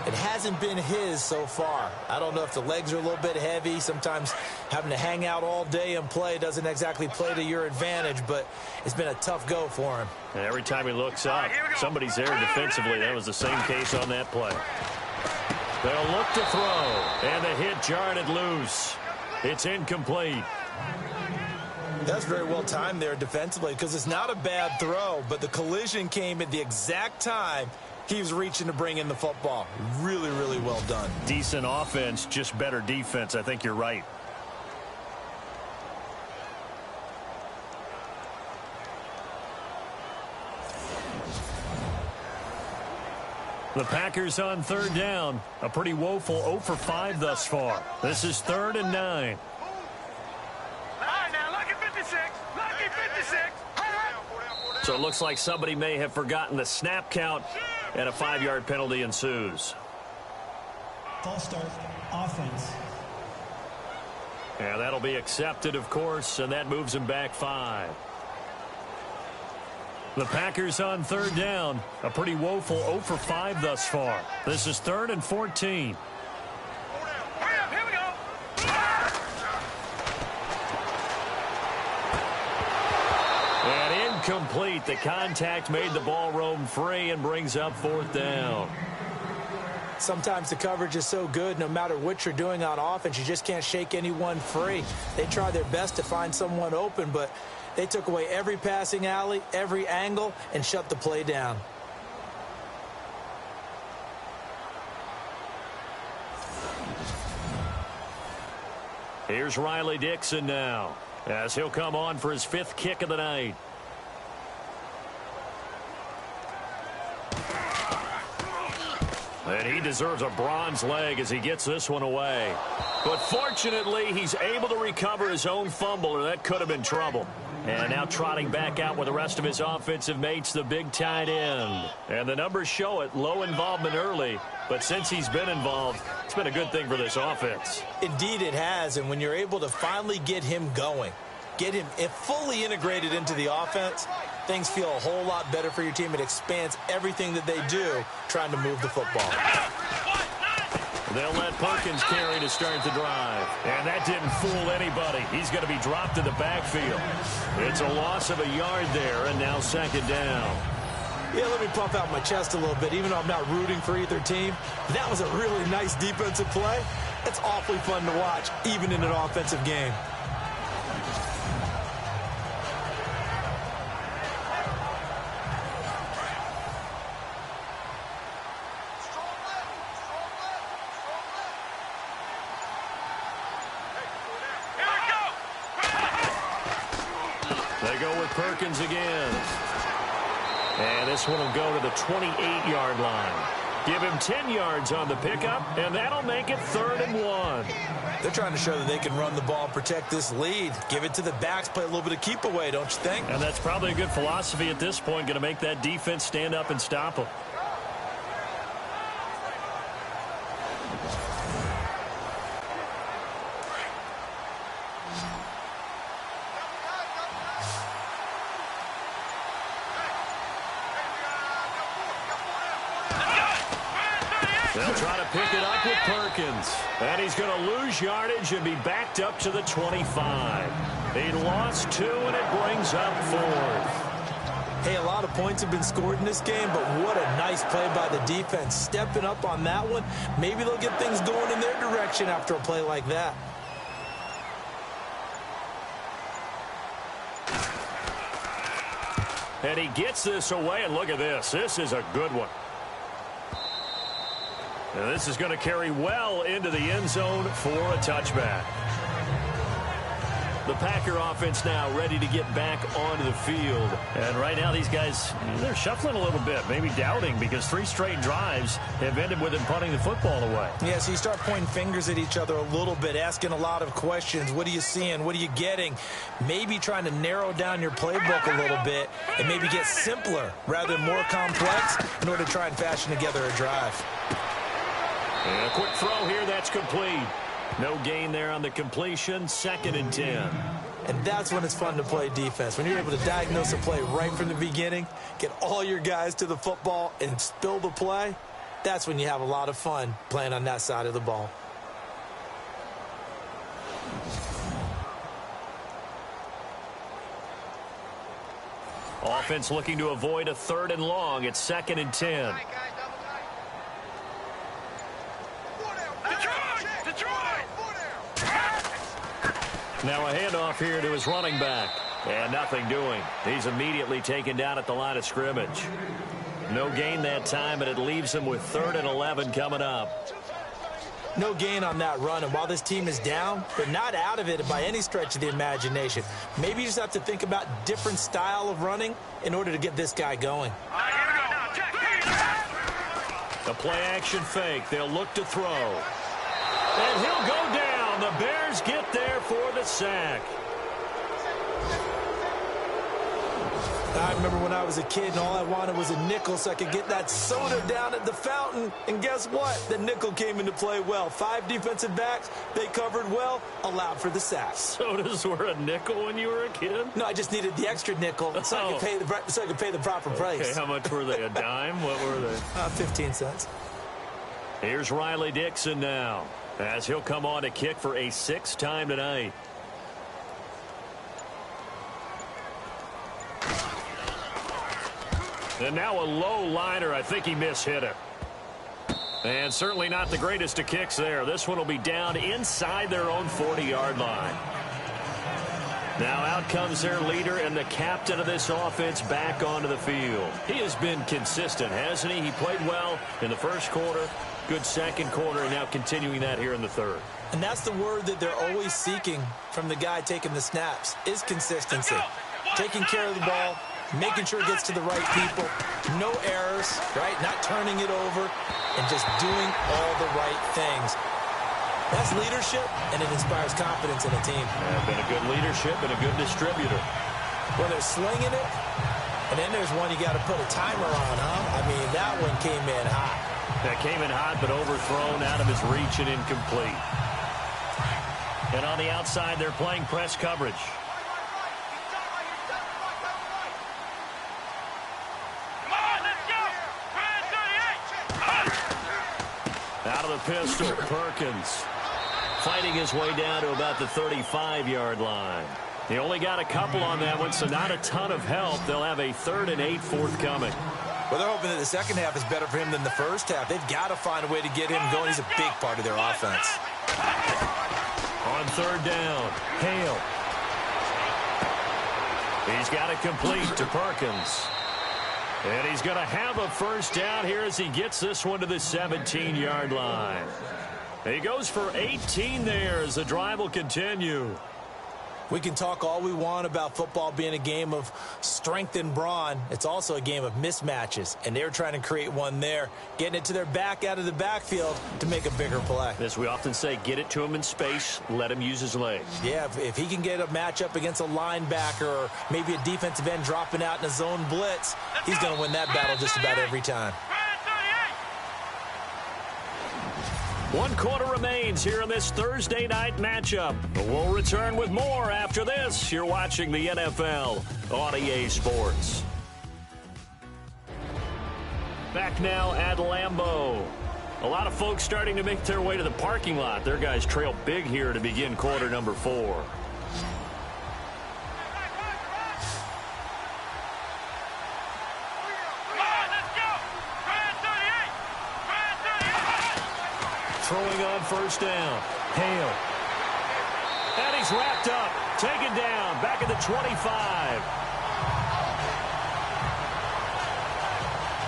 It hasn't been his so far. I don't know if the legs are a little bit heavy. Sometimes having to hang out all day and play doesn't exactly play to your advantage, but it's been a tough go for him. And every time he looks up, somebody's there defensively. That was the same case on that play. They'll look to throw. And the hit jarred it loose. It's incomplete. That's very well timed there defensively because it's not a bad throw, but the collision came at the exact time he was reaching to bring in the football. Really, really well done. Decent offense, just better defense. I think you're right. The Packers on third down. A pretty woeful 0 for 5 thus far. This is 3rd and 9. All right, now, lucky 56. Lucky 56. So it looks like somebody may have forgotten the snap count, and a 5-yard penalty ensues. False start, offense. Yeah, that'll be accepted, of course, and that moves him back 5. The Packers on third down. A pretty woeful 0 for 5 thus far. This is 3rd and 14. Hurry up, here we go. And incomplete. The contact made the ball roam free and brings up 4th down. Sometimes the coverage is so good, no matter what you're doing on offense, you just can't shake anyone free. They try their best to find someone open, but they took away every passing alley, every angle, and shut the play down. Here's Riley Dixon now, as he'll come on for his 5th kick of the night. And he deserves a bronze leg as he gets this one away. But fortunately, he's able to recover his own fumble, or that could have been trouble. And now trotting back out with the rest of his offensive mates, the big tight end. And the numbers show it, low involvement early. But since he's been involved, it's been a good thing for this offense. Indeed it has, and when you're able to finally get him going, get him fully integrated into the offense, things feel a whole lot better for your team. It expands everything that they do trying to move the football. They'll let Perkins carry to start the drive. And that didn't fool anybody. He's going to be dropped in the backfield. It's a loss of a yard there, and now 2nd down. Yeah, let me puff out my chest a little bit, even though I'm not rooting for either team. That was a really nice defensive play. It's awfully fun to watch, even in an offensive game. They go with Perkins again. And this one will go to the 28-yard line. Give him 10 yards on the pickup, and that'll make it 3rd and 1. They're trying to show that they can run the ball and protect this lead. Give it to the backs, play a little bit of keep away, don't you think? And that's probably a good philosophy at this point, going to make that defense stand up and stop them. They'll try to pick it up with Perkins. And he's going to lose yardage and be backed up to the 25. He lost 2, and it brings up 4th. Hey, a lot of points have been scored in this game, but what a nice play by the defense. Stepping up on that one. Maybe they'll get things going in their direction after a play like that. And he gets this away, and look at this. This is a good one. And this is going to carry well into the end zone for a touchback. The Packer offense now ready to get back onto the field. And right now these guys, they're shuffling a little bit, maybe doubting, because 3 straight drives have ended with them punting the football away. Yeah, so you start pointing fingers at each other a little bit, asking a lot of questions. What are you seeing? What are you getting? Maybe trying to narrow down your playbook a little bit and maybe get simpler rather than more complex in order to try and fashion together a drive. And a quick throw here, that's complete. No gain there on the completion, 2nd and 10. And that's when it's fun to play defense. When you're able to diagnose a play right from the beginning, get all your guys to the football and spill the play, that's when you have a lot of fun playing on that side of the ball. Offense looking to avoid a 3rd and long. It's 2nd and 10. Now a handoff here to his running back. And nothing doing. He's immediately taken down at the line of scrimmage. No gain that time, and it leaves him with 3rd and 11 coming up. No gain on that run, and while this team is down, they're not out of it by any stretch of the imagination. Maybe you just have to think about different style of running in order to get this guy going. A play-action fake. They'll look to throw. And he'll go down. The Bears get there for the sack. I remember when I was a kid and all I wanted was a nickel so I could get that soda down at the fountain. And guess what? The nickel came into play well. 5 defensive backs, they covered well, allowed for the sack. Sodas were a nickel when you were a kid? No, I just needed the extra nickel so I could pay the proper price. Okay, how much were they? A dime? What were they? 15 cents. Here's Riley Dixon now, as he'll come on to kick for a 6th time tonight. And now a low liner. I think he mishit it. And certainly not the greatest of kicks there. This one will be down inside their own 40-yard line. Now out comes their leader and the captain of this offense back onto the field. He has been consistent, hasn't he? He played well in the first quarter, good second quarter, and now continuing that here in the third. And that's the word that they're always seeking from the guy taking the snaps, is consistency. Taking care of the ball, making sure it gets to the right people, no errors, right? Not turning it over, and just doing all the right things. That's leadership, and it inspires confidence in a team. Been a good leadership and a good distributor. Well, they're slinging it, and then there's one you got to put a timer on, huh? I mean, that one came in hot. That came in hot, but overthrown out of his reach and incomplete. And on the outside, they're playing press coverage. Out of the pistol, Perkins fighting his way down to about the 35-yard line. He only got a couple on that one, so not a ton of help. They'll have a 3rd and 8 forthcoming. Well, they're hoping that the second half is better for him than the first half. They've got to find a way to get him going. He's a big part of their offense. On 3rd down, Hale. He's got it complete to Perkins. And he's going to have a 1st down here as he gets this one to the 17-yard line. He goes for 18 there as the drive will continue. We can talk all we want about football being a game of strength and brawn. It's also a game of mismatches, and they're trying to create one there, getting it to their back out of the backfield to make a bigger play. As we often say, get it to him in space, let him use his legs. Yeah, if he can get a matchup against a linebacker or maybe a defensive end dropping out in a zone blitz, he's going to win that battle just about every time. 1 quarter remains here in this Thursday night matchup. We'll return with more after this. You're watching the NFL on EA Sports. Back now at Lambeau. A lot of folks starting to make their way to the parking lot. Their guys trail big here to begin quarter number 4. Throwing on 1st down. Hale. And he's wrapped up. Taken down. Back at the 25.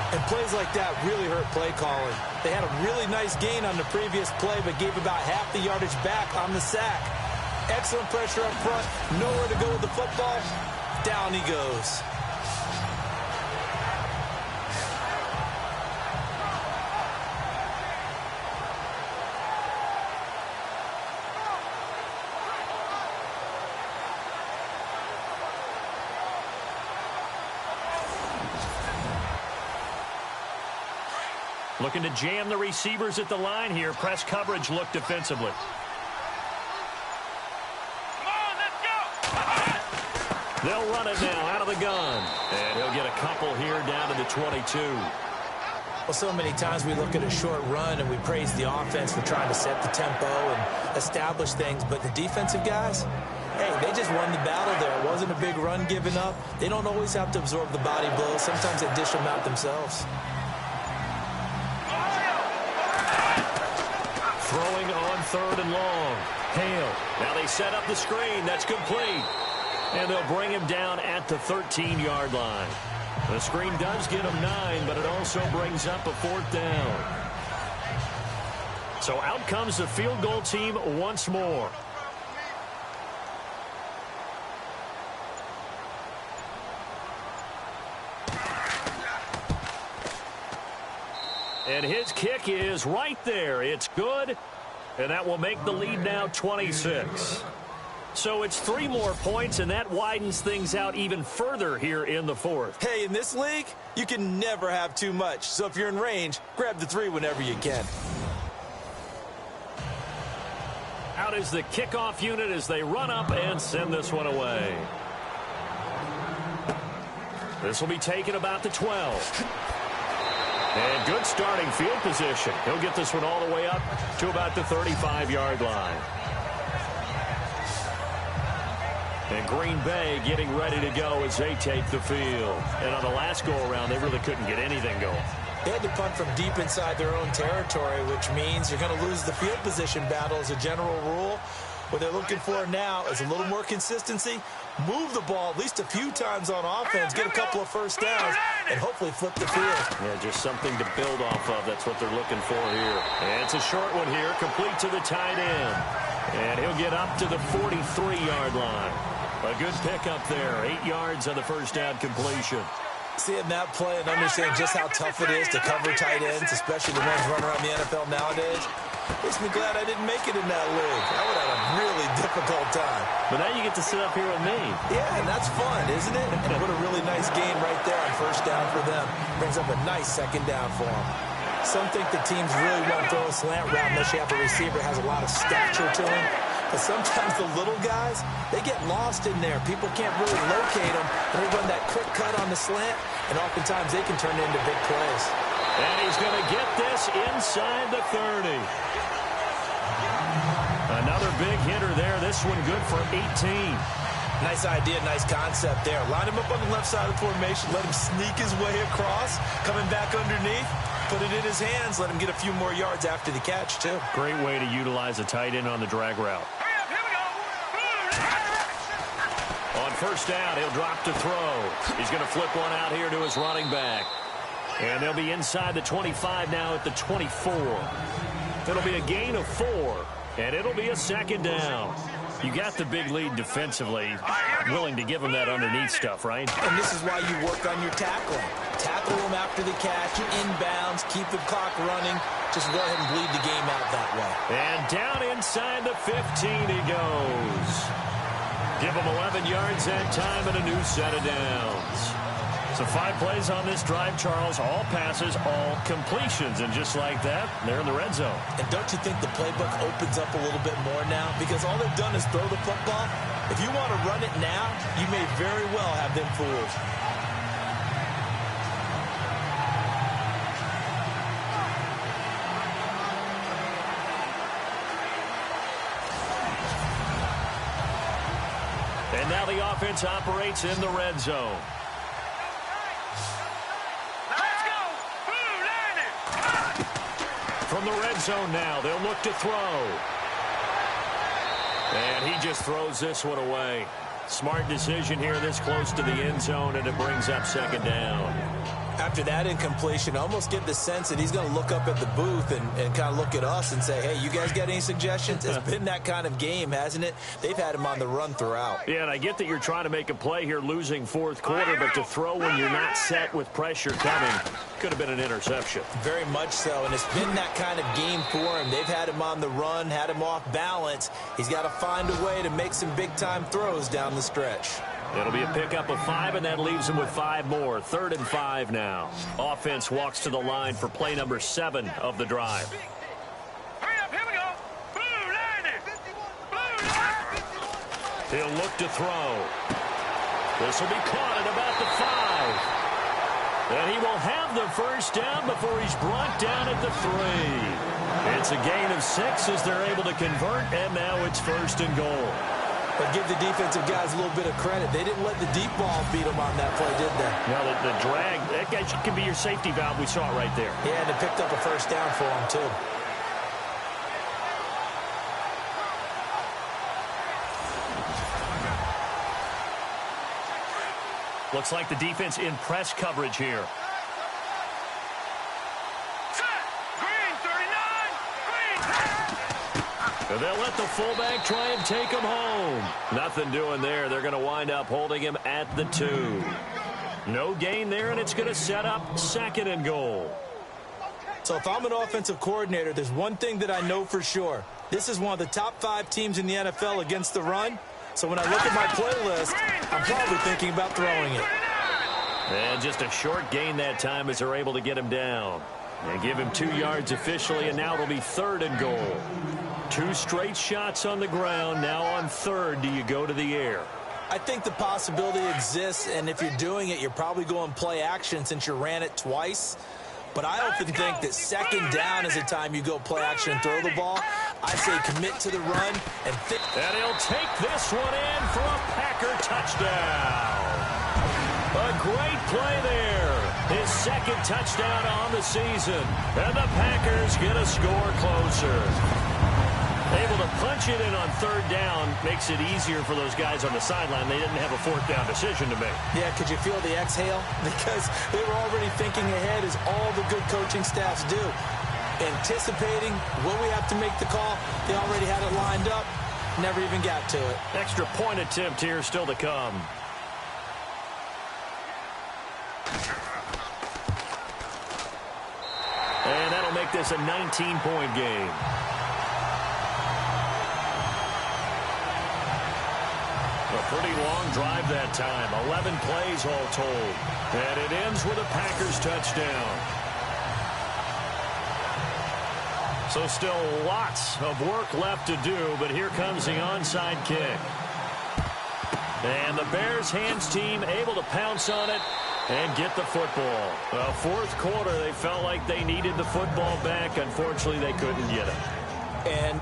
And plays like that really hurt play calling. They had a really nice gain on the previous play, but gave about half the yardage back on the sack. Excellent pressure up front. Nowhere to go with the football. Down he goes. Looking to jam the receivers at the line here. Press coverage look defensively. Come on, let's go! They'll run it now out of the gun. And he'll get a couple here down to the 22. Well, so many times we look at a short run and we praise the offense for trying to set the tempo and establish things. But the defensive guys, hey, they just won the battle there. It wasn't a big run given up. They don't always have to absorb the body blows. Sometimes they dish them out themselves. Throwing on 3rd and long. Hale. Now they set up the screen. That's complete. And they'll bring him down at the 13-yard line. The screen does get him 9, but it also brings up a 4th down. So out comes the field goal team once more. And his kick is right there. It's good, and that will make the lead now 26. So it's 3 more points, and that widens things out even further here in the fourth. Hey, in this league, you can never have too much. So if you're in range, grab the 3 whenever you can. Out is the kickoff unit as they run up and send this one away. This will be taken about the 12. And good starting field position. He'll get this one all the way up to about the 35-yard line. And Green Bay getting ready to go as they take the field. And on the last go-around, they really couldn't get anything going. They had to punt from deep inside their own territory, which means you're going to lose the field position battle as a general rule. What they're looking for now is a little more consistency, move the ball at least a few times on offense, get a couple of first downs, and hopefully flip the field. Yeah, just something to build off of. That's what they're looking for here. And it's a short one here, complete to the tight end. And he'll get up to the 43-yard line. A good pickup there, 8 yards on the first down completion. Seeing that play and understanding just how tough it is to cover tight ends, especially the ones running around the NFL nowadays, makes me glad I didn't make it in that league. I would have had a really difficult time. But now you get to sit up here with me. Yeah, and that's fun, isn't it? And what a really nice game right there on first down for them. Brings up a nice second down for them. Some think the teams really won't throw a slant route unless you have a receiver that has a lot of stature to him. But sometimes the little guys, they get lost in there. People can't really locate them. And they run that quick cut on the slant, and oftentimes they can turn it into big plays. And he's going to get this inside the 30. Another big hitter there. This one good for 18. Nice idea, nice concept there. Line him up on the left side of the formation. Let him sneak his way across. Coming back underneath. Put it in his hands. Let him get a few more yards after the catch, too. Great way to utilize a tight end on the drag route. On first down, he'll drop to throw. He's going to flip one out here to his running back. And they'll be inside the 25 now at the 24. It'll be a gain of 4, and it'll be a second down. You got the big lead defensively, willing to give him that underneath stuff, right? And this is why you work on your tackling. Tackle him after the catch, inbounds, keep the clock running. Just go ahead and bleed the game out that way. And down inside the 15 he goes. Give him 11 yards that time and a new set of downs. So 5 plays on this drive, Charles. All passes, all completions. And just like that, they're in the red zone. And don't you think the playbook opens up a little bit more now? Because all they've done is throw the football. If you want to run it now, you may very well have them fooled. And now the offense operates in the red zone. From the red zone now, they'll look to throw. And he just throws this one away. Smart decision here this close to the end zone, and it brings up second down. After that incompletion, I almost get the sense that he's going to look up at the booth and kind of look at us and say, hey, you guys got any suggestions? It's been that kind of game, hasn't it? They've had him on the run throughout. Yeah, and I get that you're trying to make a play here losing fourth quarter, but to throw when you're not set with pressure coming could have been an interception. Very much so, and it's been that kind of game for him. They've had him on the run, had him off balance. He's got to find a way to make some big-time throws down the stretch. It'll be a pickup of 5, and that leaves him with 5 more. 3rd and 5 now. Offense walks to the line for play number 7 of the drive. Hurry up, here we go. Blue line it. Blue line. He'll look to throw. This will be caught at about the 5. And he will have the first down before he's brought down at the 3. It's a gain of 6 as they're able to convert, and now it's 1st and goal. But give the defensive guys a little bit of credit. They didn't let the deep ball beat them on that play, did they? Now, the drag, that can be your safety valve. We saw it right there. Yeah, and it picked up a first down for them, too. Looks like the defense in press coverage here. They'll let the fullback try and take him home. Nothing doing there. They're going to wind up holding him at the 2. No gain there, and it's going to set up 2nd and goal. So if I'm an offensive coordinator, there's one thing that I know for sure. This is one of the top 5 teams in the NFL against the run. So when I look at my playlist, I'm probably thinking about throwing it. And just a short gain that time as they're able to get him down. And give him 2 yards officially, and now it'll be 3rd and goal. 2 straight shots on the ground. Now on 3rd, do you go to the air? I think the possibility exists, and if you're doing it, you're probably going play action since you ran it twice. But I often think that 2nd down is the time you go play action and throw the ball. I say commit to the run and think. And he'll take this one in for a Packer touchdown. A great play there. His 2nd touchdown on the season. And the Packers get a score closer. Able to punch it in on 3rd down makes it easier for those guys on the sideline. They didn't have a 4th down decision to make. Yeah, could you feel the exhale? Because they were already thinking ahead, as all the good coaching staffs do. Anticipating when we have to make the call. They already had it lined up. Never even got to it. Extra point attempt here still to come. And that'll make this a 19-point game. A pretty long drive that time. 11 plays all told. And it ends with a Packers touchdown. So still lots of work left to do, but here comes the onside kick. And the Bears hands team able to pounce on it and get the football. 4th quarter, they felt like they needed the football back. Unfortunately, they couldn't get it. And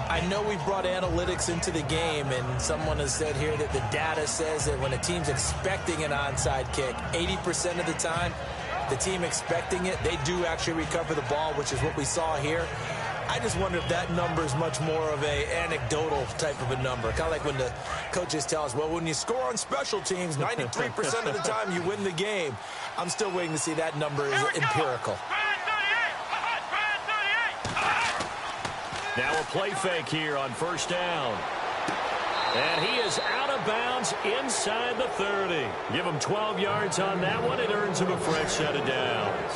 I know we brought analytics into the game, and someone has said here that the data says that when a team's expecting an onside kick, 80% of the time, the team expecting it, they do actually recover the ball, which is what we saw here. I just wonder if that number is much more of a anecdotal type of a number. Kind of like when the coaches tell us, well, when you score on special teams, 93% of the time you win the game. I'm still waiting to see that number is empirical. Now a play fake here on 1st down. And he is out of bounds inside the 30. Give him 12 yards on that one. It earns him a fresh set of downs.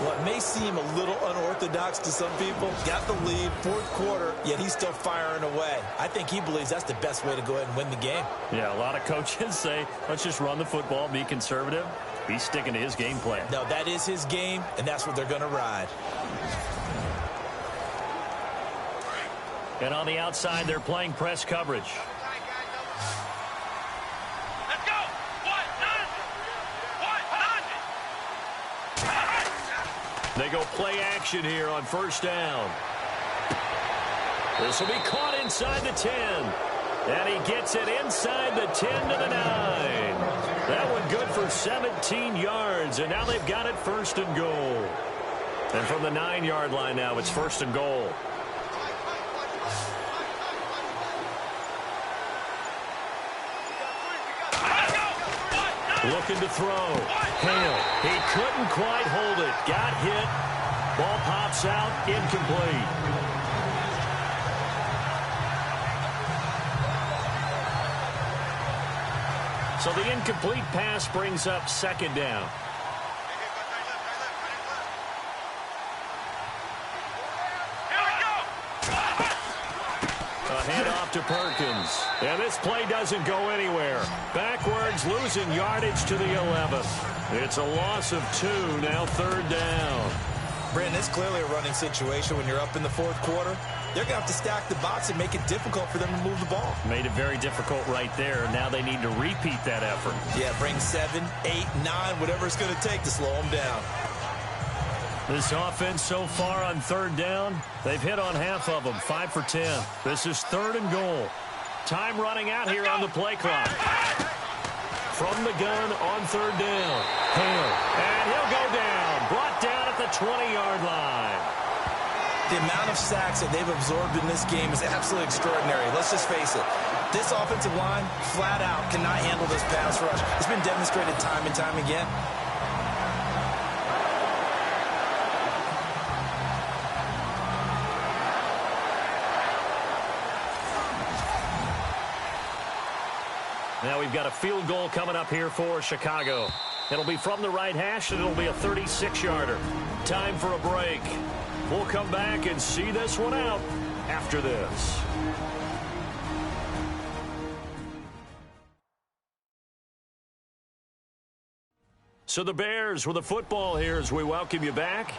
Well, it may seem a little unorthodox to some people. Got the lead, 4th quarter, yet he's still firing away. I think he believes that's the best way to go ahead and win the game. Yeah, a lot of coaches say, let's just run the football, be conservative. He's sticking to his game plan. No, that is his game, and that's what they're going to ride. And on the outside, they're playing press coverage. Let's go. They go play action here on 1st down. This will be caught inside the 10. And he gets it inside the 10 to the 9. That one good for 17 yards. And now they've got it 1st and goal. And from the 9-yard line now, it's 1st and goal. Looking to throw. Hale. He couldn't quite hold it. Got hit. Ball pops out. Incomplete. So the incomplete pass brings up 2nd down. Handoff to Perkins. And this play doesn't go anywhere. Backwards, losing yardage to the 11. It's a loss of 2, now 3rd down. Brandon, it's clearly a running situation when you're up in the 4th quarter. They're going to have to stack the box and make it difficult for them to move the ball. Made it very difficult right there. Now they need to repeat that effort. Yeah, bring 7, 8, 9, whatever it's going to take to slow them down. This offense so far on 3rd down, they've hit on half of them, 5 for 10. This is 3rd and goal. Time running out here on the play clock. From the gun on 3rd down. Hale. And he'll go down. Brought down at the 20-yard line. The amount of sacks that they've absorbed in this game is absolutely extraordinary. Let's just face it. This offensive line, flat out, cannot handle this pass rush. It's been demonstrated time and time again. Now we've got a field goal coming up here for Chicago. It'll be from the right hash, and it'll be a 36-yarder. Time for a break. We'll come back and see this one out after this. So the Bears with the football here as we welcome you back.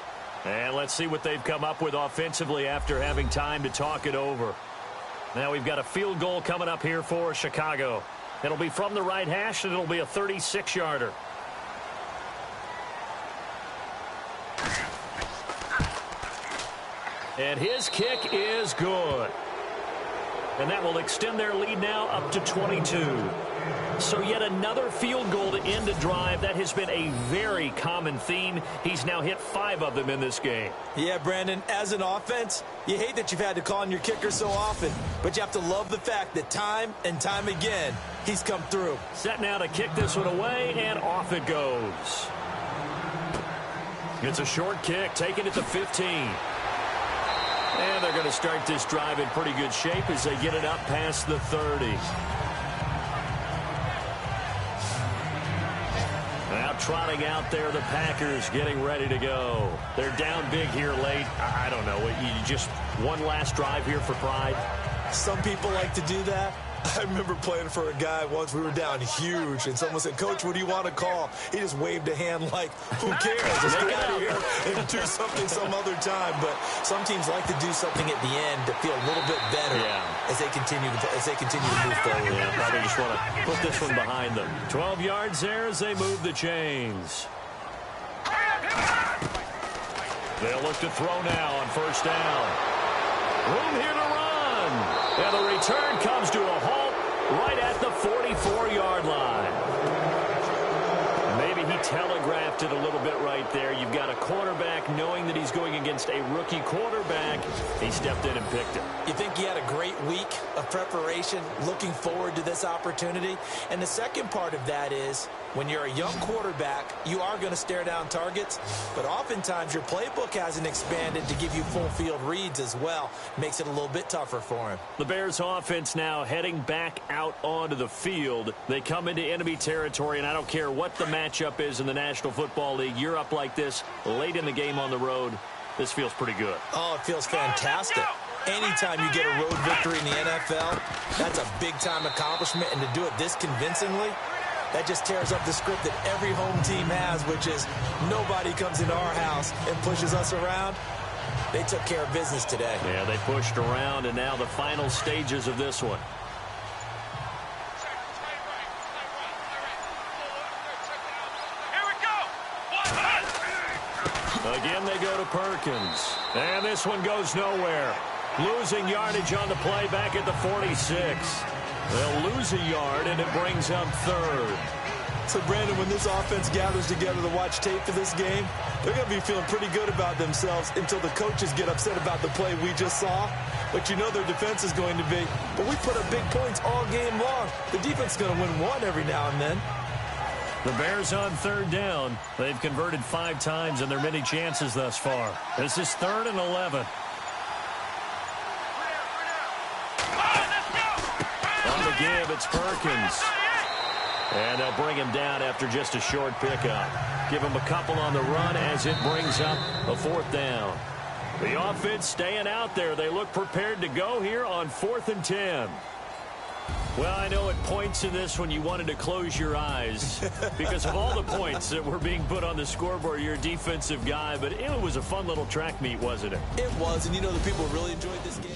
And let's see what they've come up with offensively after having time to talk it over. Now we've got a field goal coming up here for Chicago. It'll be from the right hash, and it'll be a 36-yarder. And his kick is good. And that will extend their lead now up to 22. So yet another field goal to end a drive. That has been a very common theme. He's now hit 5 of them in this game. Yeah, Brandon, as an offense, you hate that you've had to call on your kicker so often, but you have to love the fact that time and time again, he's come through. Set now to kick this one away, and off it goes. It's a short kick, taken at the 15. And they're going to start this drive in pretty good shape as they get it up past the 30. Now trotting out there, the Packers getting ready to go. They're down big here late. I don't know. You just one last drive here for pride? Some people like to do that. I remember playing for a guy once. We were down huge, and someone said, "Coach, what do you want to call?" He just waved a hand like, who cares? Let's get out of here and do something some other time. But some teams like to do something at the end to feel a little bit better as they continue to move forward. Yeah, probably just want to put this one behind them. 12 yards there as they move the chains. They'll look to throw now on first down. Room here to run. And the return comes to a halt right at the 44-yard line. Maybe he telegraphed it a little bit right there. You've got a quarterback knowing that he's going against a rookie quarterback. He stepped in and picked him. You think he had a great week of preparation, looking forward to this opportunity? And the second part of that is, when you're a young quarterback, you are going to stare down targets, but oftentimes your playbook hasn't expanded to give you full field reads as well. Makes it a little bit tougher for him. The Bears offense now heading back out onto the field. They come into enemy territory, and I don't care what the matchup is in the National Football League. You're up like this late in the game on the road. This feels pretty good. Oh, it feels fantastic. Anytime you get a road victory in the NFL, that's a big-time accomplishment, and to do it this convincingly, that just tears up the script that every home team has, which is nobody comes into our house and pushes us around. They took care of business today. Yeah, they pushed around, and now the final stages of this one. Here we go. Again, they go to Perkins. And this one goes nowhere. Losing yardage on the play back at the 46. They'll lose a yard, and it brings up third. So, Brandon, when this offense gathers together to watch tape for this game, they're going to be feeling pretty good about themselves until the coaches get upset about the play we just saw. But you know their defense is going to be. But we put up big points all game long. The defense is going to win one every now and then. The Bears on third down. They've converted 5 times in their many chances thus far. This is 3rd and 11. On the give, it's Perkins. And they'll bring him down after just a short pickup. Give him a couple on the run as it brings up a 4th down. The offense staying out there. They look prepared to go here on 4th and 10. Well, I know at points in this when you wanted to close your eyes because of all the points that were being put on the scoreboard. You're a defensive guy, but it was a fun little track meet, wasn't it? It was, and you know the people really enjoyed this game.